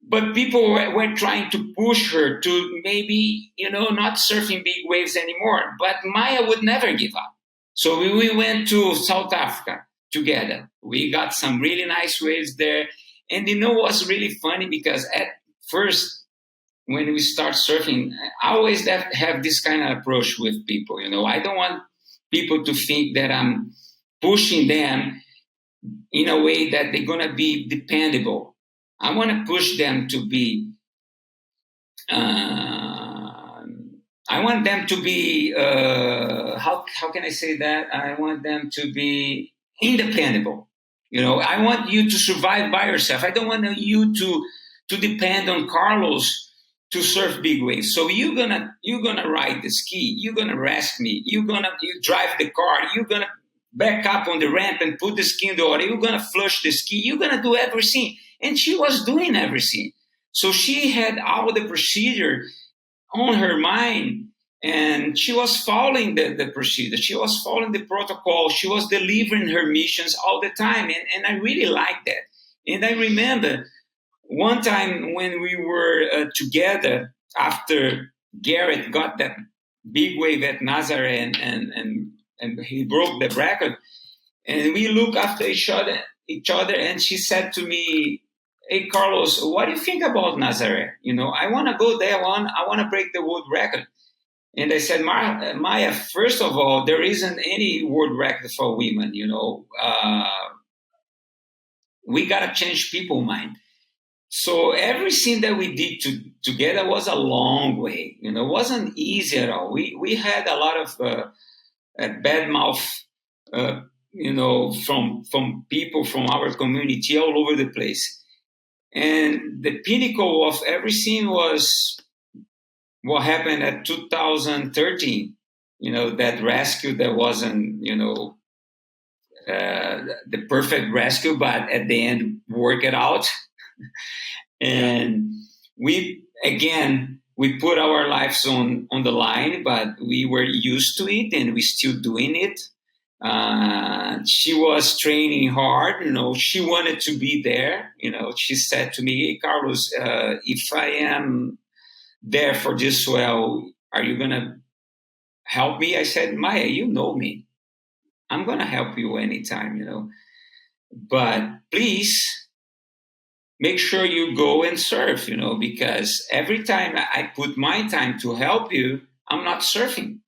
But people were trying to push her to maybe, not surfing big waves anymore. But Maya would never give up. So we went to South Africa together. We got some really nice waves there. And what's really funny because at first, when we start surfing, I always have this kind of approach with people. I don't want people to think that I'm pushing them in a way that they're going to be dependable. I want to push them to be, how can I say that? I want them to be independable. I want you to survive by yourself. I don't want you to depend on Carlos to surf big waves. So you're gonna ride the ski. You're gonna rescue me. You drive the car. You're gonna back up on the ramp and put the ski in the water. You're gonna flush the ski. You're gonna do everything. And she was doing everything. So she had all the procedure on her mind, and she was following the procedure. She was following the protocol. She was delivering her missions all the time. And I really liked that. And I remember one time when we were together after Garrett got that big wave at Nazaré and he broke the record. And we looked after each other, and she said to me, hey, Carlos, what do you think about Nazaré? I want to go there. I want to break the world record. And I said, Maya, first of all, there isn't any world record for women, we got to change people's mind. So everything that we did together was a long way. It wasn't easy at all. We had a lot of bad mouth, from people from our community all over the place. And the pinnacle of everything was what happened at 2013, that rescue that wasn't, the perfect rescue, but at the end worked it out. And we put our lives on the line, but we were used to it and we're still doing it. She was training hard, she wanted to be there. She said to me, "Hey, Carlos, if I am there for this swell, are you going to help me?" I said, "Maya, you know me. I'm going to help you anytime. But please make sure you go and surf, because every time I put my time to help you, I'm not surfing.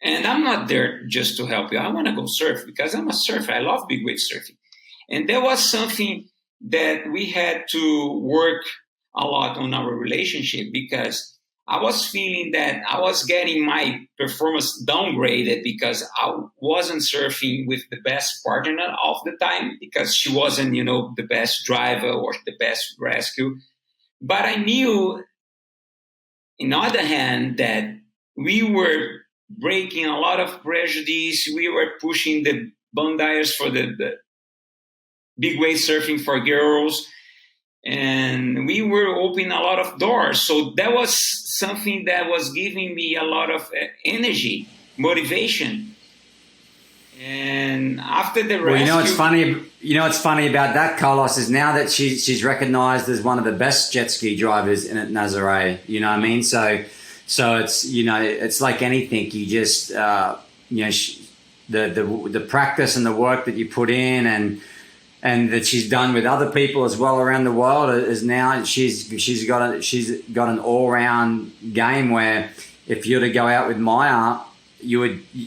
And I'm not there just to help you. I want to go surf because I'm a surfer. I love big wave surfing." And there was something that we had to work a lot on our relationship, because I was feeling that I was getting my performance downgraded because I wasn't surfing with the best partner all the time, because she wasn't, the best driver or the best rescue. But I knew, on the other hand, that we were breaking a lot of prejudice. We were pushing the bondiers for the big wave surfing for girls, and we were opening a lot of doors. So that was something that was giving me a lot of energy, motivation. And after the rescue, Well, what's funny about that, Carlos, is now that she's recognized as one of the best jet ski drivers in Nazaré. You know what I mean? So it's it's like anything. You just the practice and the work that you put in, and that she's done with other people as well around the world, is now she's got an all round game where if you were to go out with Maya,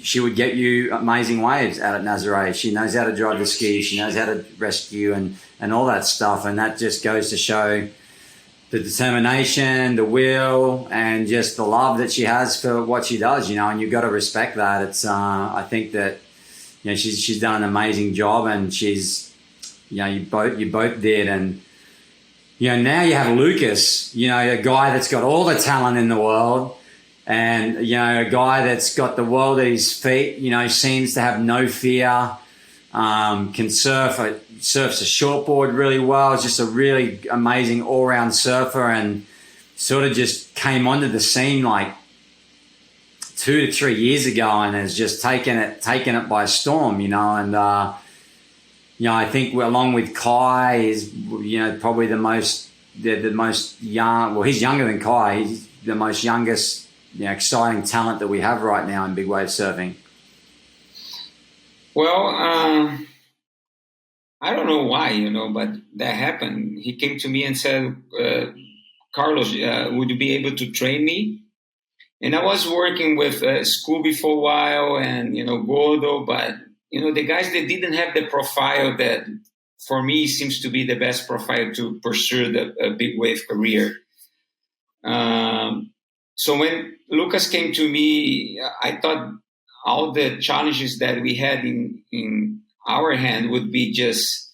she would get you amazing waves out at Nazaré. She knows how to drive the ski, she knows how to rescue and all that stuff, and that just goes to show the determination, the will, and just the love that she has for what she does, and you've got to respect that. It's I think that she's done an amazing job, and she's you both did, and now you have Lucas, a guy that's got all the talent in the world, and a guy that's got the world at his feet. Seems to have no fear, can surfs a shortboard really well. It's just a really amazing all-round surfer, and sort of just came onto the scene like 2 to 3 years ago, and has just taken it by storm. And I think along with Kai is probably the most young. Well, he's younger than Kai. He's the most youngest exciting talent that we have right now in big wave surfing. Well, I don't know why, but that happened. He came to me and said, "Carlos, would you be able to train me?" And I was working with Scooby for a while, and Gordo, but the guys that didn't have the profile that, for me, seems to be the best profile to pursue the big wave career. So when Lucas came to me, I thought all the challenges that we had in our hand would be just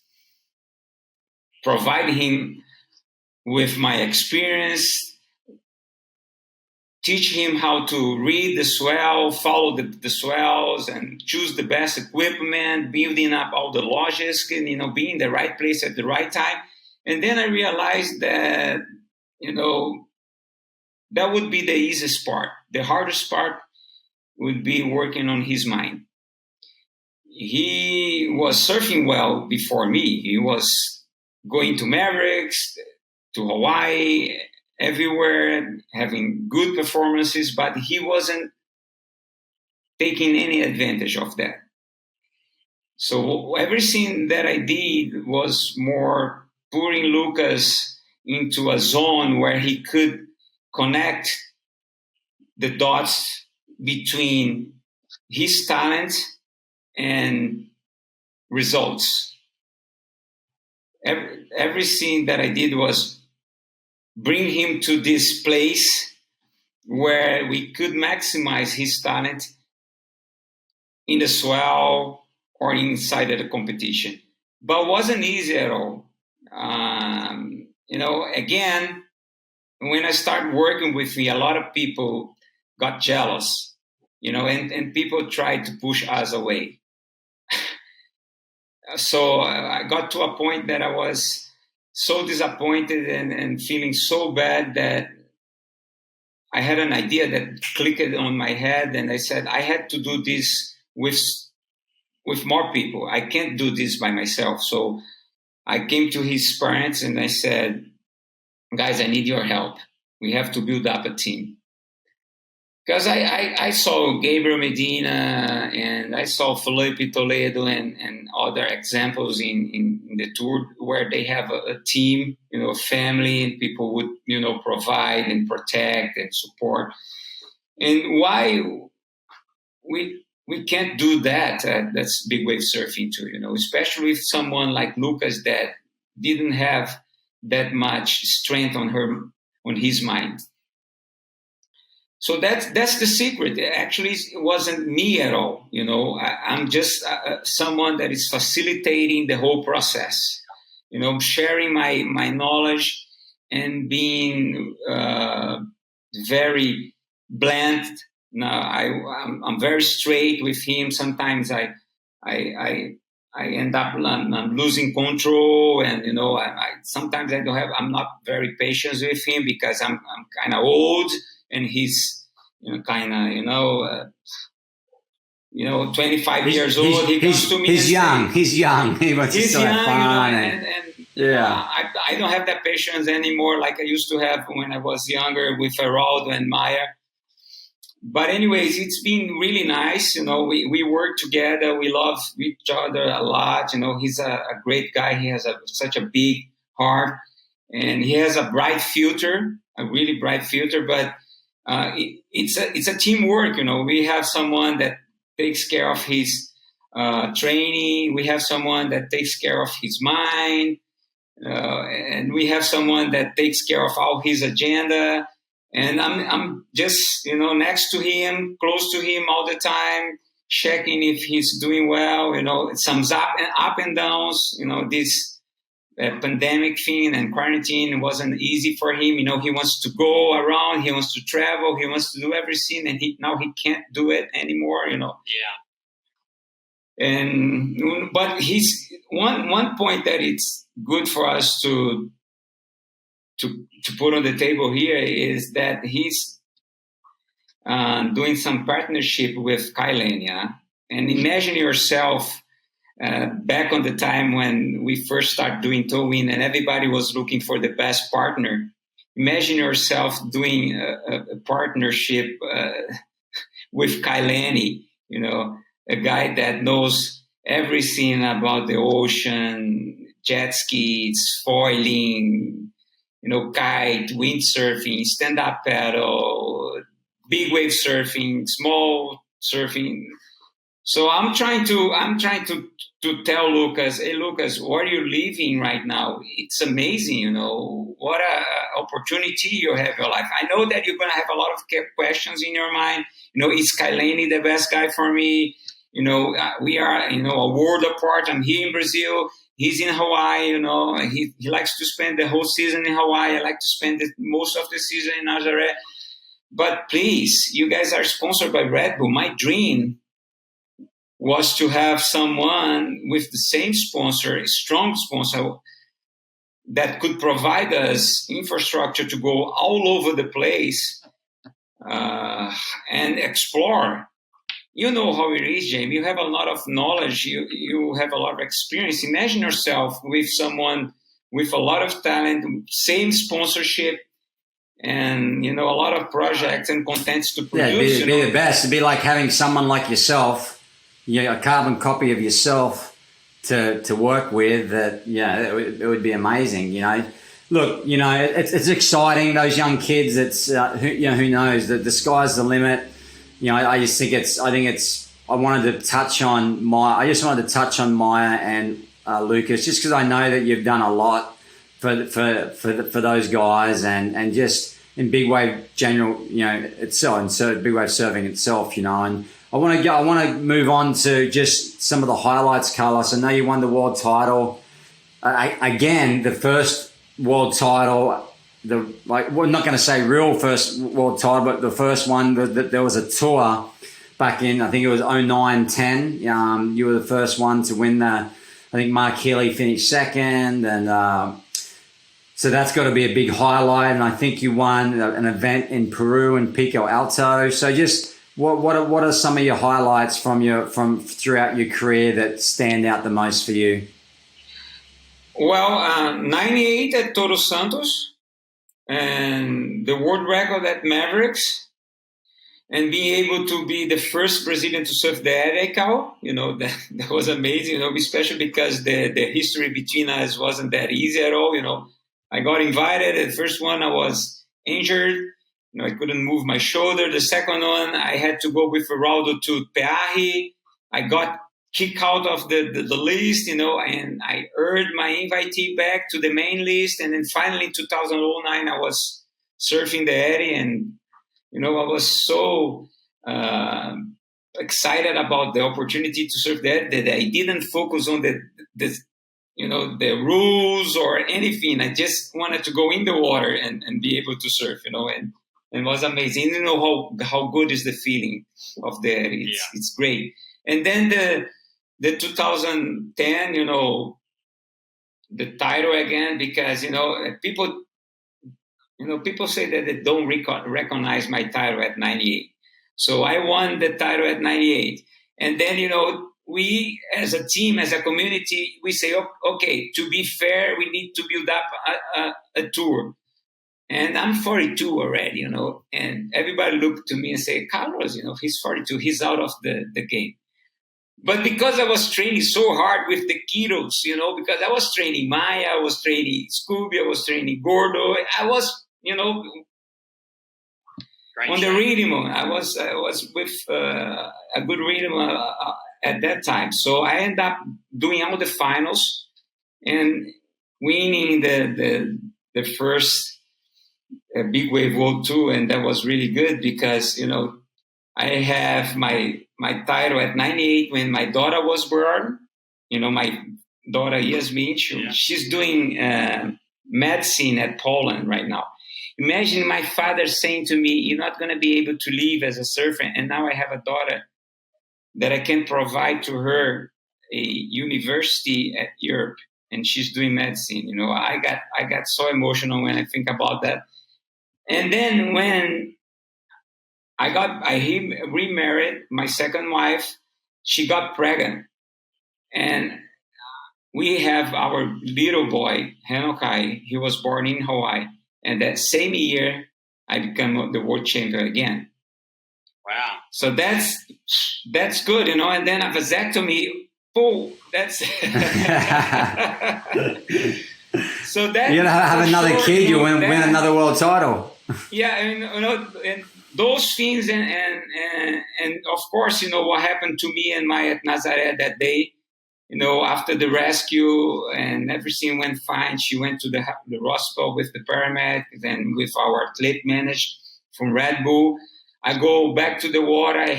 provide him with my experience, teach him how to read the swell, follow the swells, and choose the best equipment, building up all the logistics, and being in the right place at the right time. And then I realized that that would be the easiest part. The hardest part would be working on his mind. He was surfing well before me. He was going to Mavericks, to Hawaii, everywhere, having good performances, but he wasn't taking any advantage of that. So everything that I did was more putting Lucas into a zone where he could connect the dots between his talent and results. Everything that I did was bring him to this place where we could maximize his talent in the swell or inside of the competition. But it wasn't easy at all. Again, when I started working with me, a lot of people got jealous, and people tried to push us away. So I got to a point that I was so disappointed and feeling so bad that I had an idea that clicked on my head, and I said I had to do this with with more people. I can't do this by myself. So I came to his parents and I said, guys, I need your help. We have to build up a team. Because I saw Gabriel Medina and I saw Felipe Toledo and other examples in the tour where they have a team, a family, and people would, provide and protect and support. And why we can't do that? That's big wave surfing too, especially with someone like Lucas that didn't have that much strength on his mind. So that's the secret. Actually, it wasn't me at all. I'm just someone that is facilitating the whole process. Sharing my knowledge and being very blunt. Now I'm very straight with him. Sometimes I end up I'm losing control, and sometimes I'm not very patient with him because I'm kind of old. And he's, kind of, 25 years old. He comes to me. He's young. He's young. He wants to have fun. I don't have that patience anymore like I used to have when I was younger with Geraldo and Maya. But anyways, it's been really nice. We work together. We love each other a lot. He's a great guy. He has such a big heart, and he has a bright future, a really bright future. But it's a teamwork. We have someone that takes care of his training. We have someone that takes care of his mind, and we have someone that takes care of all his agenda. And I'm just next to him, close to him all the time, checking if he's doing well. Some up and downs. This pandemic thing and quarantine wasn't easy for him. He wants to go around, he wants to travel, he wants to do everything, and now he can't do it anymore. And but he's one point that it's good for us to put on the table here is that he's doing some partnership with Kai Lenny. And imagine yourself back on the time when we first started doing towing and everybody was looking for the best partner. Imagine yourself doing a partnership with Kai Lenny, a guy that knows everything about the ocean, jet skis, foiling, kite, windsurfing, stand-up paddle, big wave surfing, small surfing. So I'm trying to tell Lucas, hey Lucas, what are you living right now? It's amazing, what a opportunity you have in your life. I know that you're gonna have a lot of questions in your mind. Is Kai Lenny the best guy for me? We are, a world apart. I'm here in Brazil. He's in Hawaii, he likes to spend the whole season in Hawaii. I like to spend most of the season in Nazaré. But please, you guys are sponsored by Red Bull. My dream was to have someone with the same sponsor, a strong sponsor, that could provide us infrastructure to go all over the place and explore. You know how it is, Jamie. You have a lot of knowledge. You have a lot of experience. Imagine yourself with someone with a lot of talent, same sponsorship, and a lot of projects and contents to produce. Yeah, be the best. It'd be like having someone like yourself, a carbon copy of yourself to work with. That it would be amazing. Look, it's exciting. Those young kids. It's who knows that the sky's the limit. I just think I wanted to touch on Maya and Lucas, just because I know that you've done a lot for those guys and just in big wave general, itself, and so big wave surfing itself, and I want to move on to just some of the highlights, Carlos. I know you won the world title again, the first world title. We're not going to say real first world title, but the first one that there was a tour back in, I think it was 09-10. You were the first one to win I think Mark Healy finished second, and so that's got to be a big highlight. And I think you won an event in Peru in Pico Alto. So just What are some of your highlights from throughout your career that stand out the most for you? Well, 98 at Todos Santos, and the world record at Mavericks, and being able to be the first Brazilian to surf the area, that was amazing, especially because the history between us wasn't that easy at all, I got invited. The first one, I was injured. I couldn't move my shoulder. The second one, I had to go with Geraldo to Peahi. I got kicked out of the list, and I earned my invitee back to the main list. And then finally, in 2009, I was surfing the area, and I was so excited about the opportunity to surf that I didn't focus on the rules or anything. I just wanted to go in the water and be able to surf, and it was amazing. How good is the feeling of that? It's great. And then the 2010, the title again, because people say that they don't recognize my title at 98. So I won the title at 98. And then, we as a team, as a community, we say, okay, to be fair, we need to build up a tour. And I'm 42 already, and everybody looked to me and say, Carlos, he's 42, he's out of the game. But because I was training so hard with the kiddos, because I was training Maya, I was training Scooby, I was training Gordo, I was, on the rhythm. I was with a good rhythm at that time. So I ended up doing all the finals and winning the first Big Wave World Tour, and that was really good because I have my title at 98 when my daughter was born. My daughter Yasmin, she's doing medicine at Poland right now. Imagine my father saying to me, "You're not going to be able to live as a surfer," and now I have a daughter that I can provide to her a university at Europe, and she's doing medicine. I got so emotional when I think about that. And then when I remarried, my second wife, she got pregnant, and we have our little boy, Hanokai. He was born in Hawaii, and that same year, I became the world champion again. Wow! So that's good, And then a vasectomy. Oh, that's so that you're gonna have another kid. You win another world title. Yeah, and those things, and of course, what happened to me and Maya at Nazaré that day. After the rescue and everything went fine, she went to the hospital with the paramedics and with our athlete manager from Red Bull. I go back to the water. I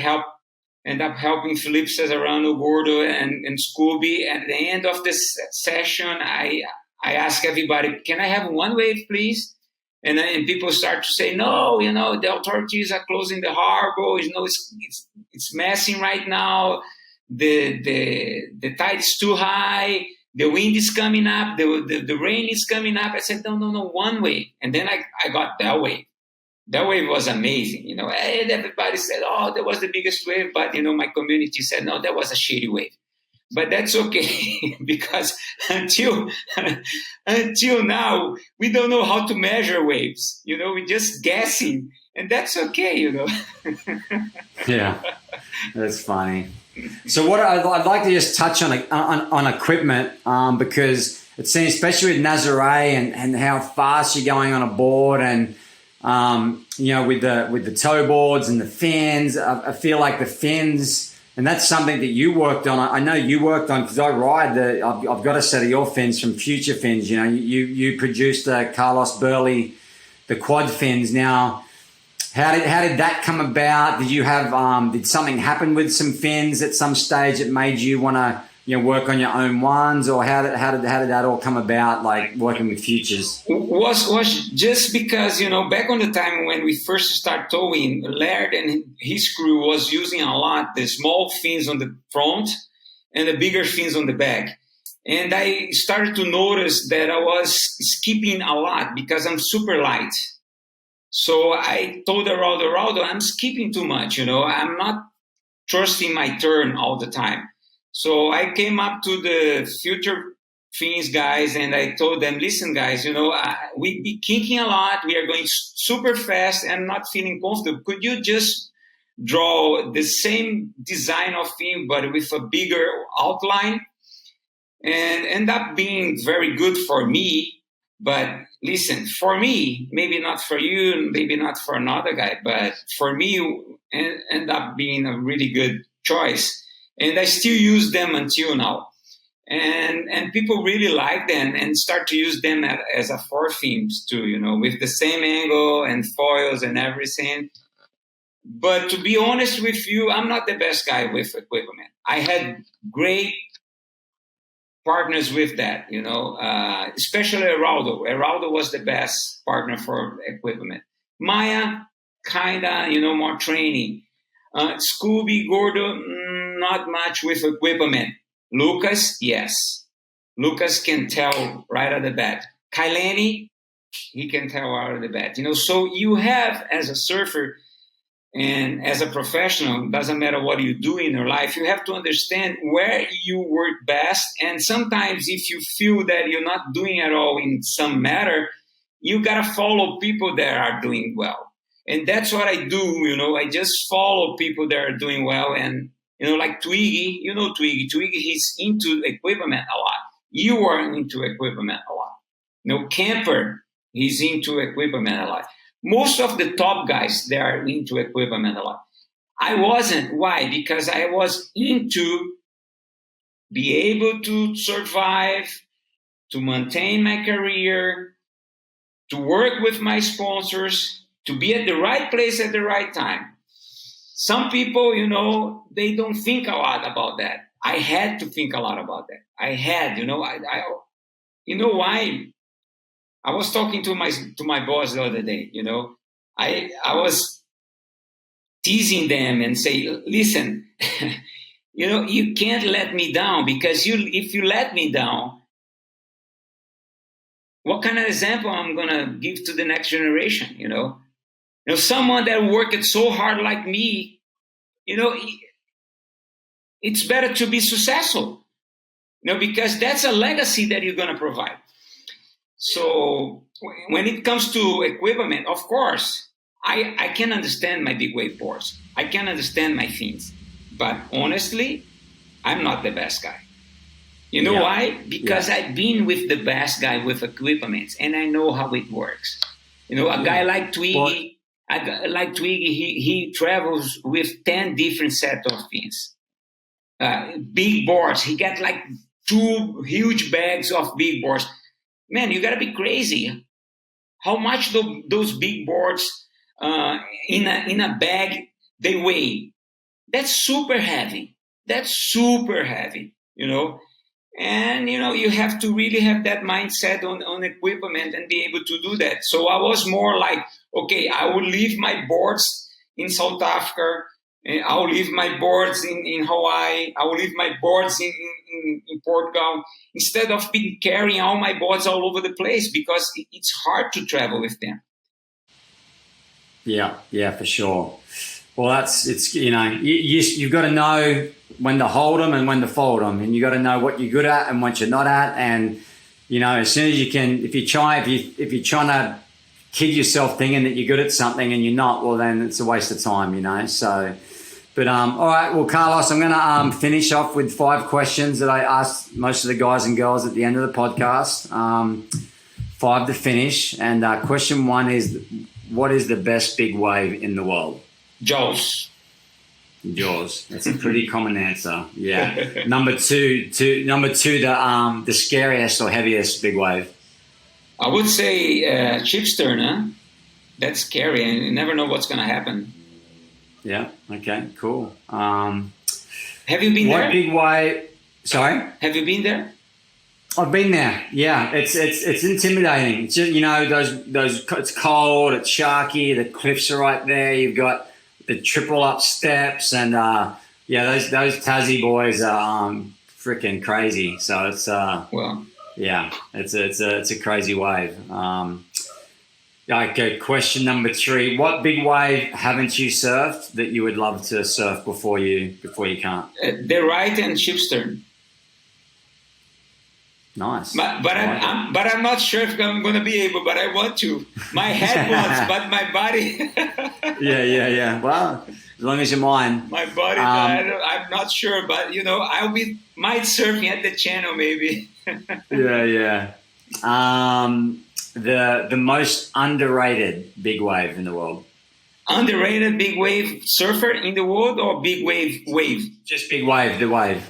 end up helping Felipe Cesarano, Gordo, and Scooby. At the end of this session, I ask everybody, "Can I have one wave, please?" And people start to say, "No, the authorities are closing the harbor. It's messing right now. The tide is too high. The wind is coming up. The rain is coming up." I said, "No, one wave." And then I got that wave. That wave was amazing, And everybody said, "Oh, that was the biggest wave." But my community said, "No, that was a shitty wave." But that's okay because until now we don't know how to measure waves. We're just guessing, and that's okay. Yeah, that's funny. So what I'd like to just touch on equipment because it seems, especially with Nazaré and how fast you're going on a board and with the toe boards and the fins. I feel like the fins. And that's something that you worked on. I know you worked on because I ride I've got a set of your fins from Future Fins. You produced Carlos Burle, the quad fins. Now, how did that come about? Did you have did something happen with some fins at some stage that made you want to work on your own ones, or how did that all come about? Like working with Futures was just because back on the time when we first started towing, Laird and his crew was using a lot the small fins on the front and the bigger fins on the back, and I started to notice that I was skipping a lot because I'm super light. So I told Geraldo, I'm skipping too much, I'm not trusting my turn all the time. So I came up to the future Fins guys and I told them, listen guys, we be kinking a lot. We are going super fast and not feeling comfortable. Could you just draw the same design of fin, but with a bigger outline? And end up being very good for me. But listen, for me, maybe not for you, maybe not for another guy, but for me, end up being a really good choice. And I still use them until now. And people really like them and start to use them as a four themes too, with the same angle and foils and everything. But to be honest with you, I'm not the best guy with equipment. I had great partners with that, especially Geraldo. Geraldo was the best partner for equipment. Maya, kinda, more training. Scooby, Gordo, not much with equipment. Lucas, yes. Lucas can tell right at the bat. Kai Lenny, he can tell right at the bat. So you have, as a surfer, and as a professional, doesn't matter what you do in your life, you have to understand where you work best. And sometimes if you feel that you're not doing at all in some matter, you got to follow people that are doing well. And that's what I do. I just follow people that are doing well. And, like Twiggy, Twiggy, he's into equipment a lot. You are into equipment a lot. Camper, he's into equipment a lot. Most of the top guys, they are into equipment a lot. I wasn't. Why? Because I was into be able to survive, to maintain my career, to work with my sponsors, to be at the right place at the right time. Some people, they don't think a lot about that. I had to think a lot about that. I had, why? I was talking to my boss the other day, I was teasing them and say, listen, you can't let me down because if you let me down, what kind of example I'm going to give to the next generation, someone that worked so hard like me, it's better to be successful, because that's a legacy that you're going to provide. So when it comes to equipment, of course, I can understand my big wave boards. I can understand my fins. But honestly, I'm not the best guy. You know why? Because I've been with the best guy with equipment, and I know how it works. A guy like Twiggy, he travels with 10 different sets of fins. Big boards. He got like 2 huge bags of big boards. Man, you got to be crazy. How much those big boards in a bag they weigh? That's super heavy. And, you have to really have that mindset on equipment and be able to do that. So I was more like, okay, I will leave my boards in South Africa. I will leave my boards in Hawaii. I will leave my boards in Portugal instead of carrying all my boards all over the place because it's hard to travel with them. Yeah, for sure. Well, you've got to know when to hold them and when to fold them, and you got to know what you're good at and what you're not at. And as soon as you can, if you're trying to kid yourself thinking that you're good at something and you're not, well, then it's a waste of time. So. But all right, well, Carlos, I'm going to finish off with 5 questions that I asked most of the guys and girls at the end of the podcast. 5 to finish, and question 1 is, what is the best big wave in the world? Jaws. That's a pretty common answer. Yeah. Number two, the scariest or heaviest big wave. I would say Chipstern. Huh? That's scary, and you never know what's going to happen. Yeah. Okay. Cool. Have you been there? What big wave? Sorry. Have you been there? I've been there. Yeah. It's intimidating. It's just, those. It's cold. It's sharky. The cliffs are right there. You've got the triple up steps, and those Tassie boys are freaking crazy. So it's it's a crazy wave. Okay, question number 3. What big wave haven't you surfed that you would love to surf before you can't? The right and Shipstern. Nice. But I'm not sure if I'm going to be able, but I want to. My head wants, but my body. Yeah. Well, as long as you're mine. My body, I'm not sure, but might surfing at the channel maybe. Yeah. The most underrated big wave in the world. Underrated big wave surfer in the world or big wave? Just big wave, the wave.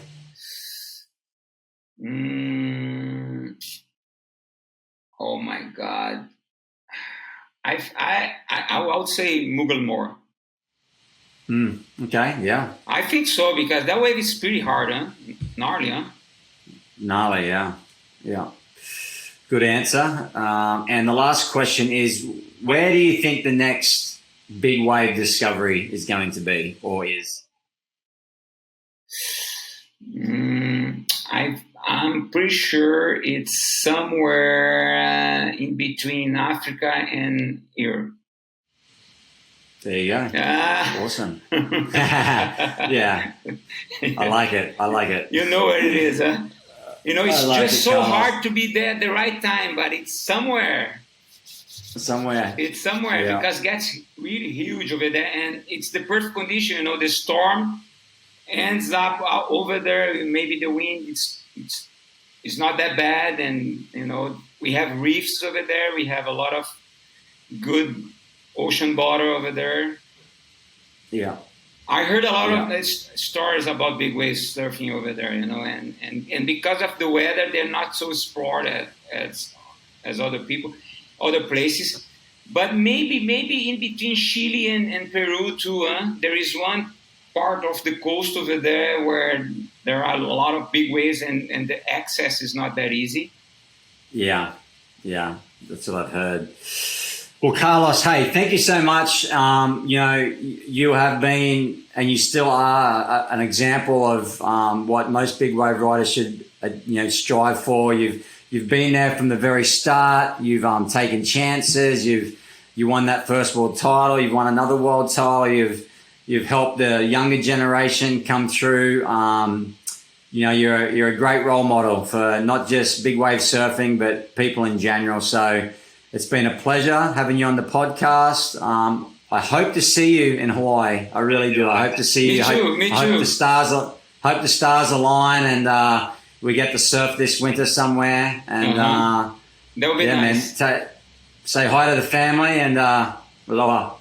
Oh my God. I would say Mughal. Okay, yeah. I think so because that wave is pretty hard, huh? Gnarly, huh? Gnarly, yeah. Good answer. And the last question is, where do you think the next big wave discovery is going to be or is? I'm pretty sure it's somewhere in between Africa and Europe. There you go. Awesome. Yeah. I like it. You know where it is, huh? It's just so Carlos. hard to be there at the right time, but it's somewhere. It's somewhere Yeah. because it gets really huge over there, and it's the perfect condition. The storm ends up over there. Maybe the wind it's not that bad, and we have reefs over there. We have a lot of good ocean bottom over there. Yeah. I heard a lot of stories about big waves surfing over there, and because of the weather, they're not so explored as other places. But maybe in between Chile and Peru too, there is one part of the coast over there where there are a lot of big waves and the access is not that easy. Yeah, that's what I've heard. Well, Carlos, hey, thank you so much. You have been and you still are an example of what most big wave riders should, strive for. You've been there from the very start. You've taken chances. You won that first world title. You've won another world title. You've helped the younger generation come through. You're a great role model for not just big wave surfing, but people in general. So it's been a pleasure having you on the podcast. I hope to see you in Hawaii. I really do. I hope to see you. Me too. I hope the stars align and we get to surf this winter somewhere. And that would be nice. Man, say hi to the family and aloha.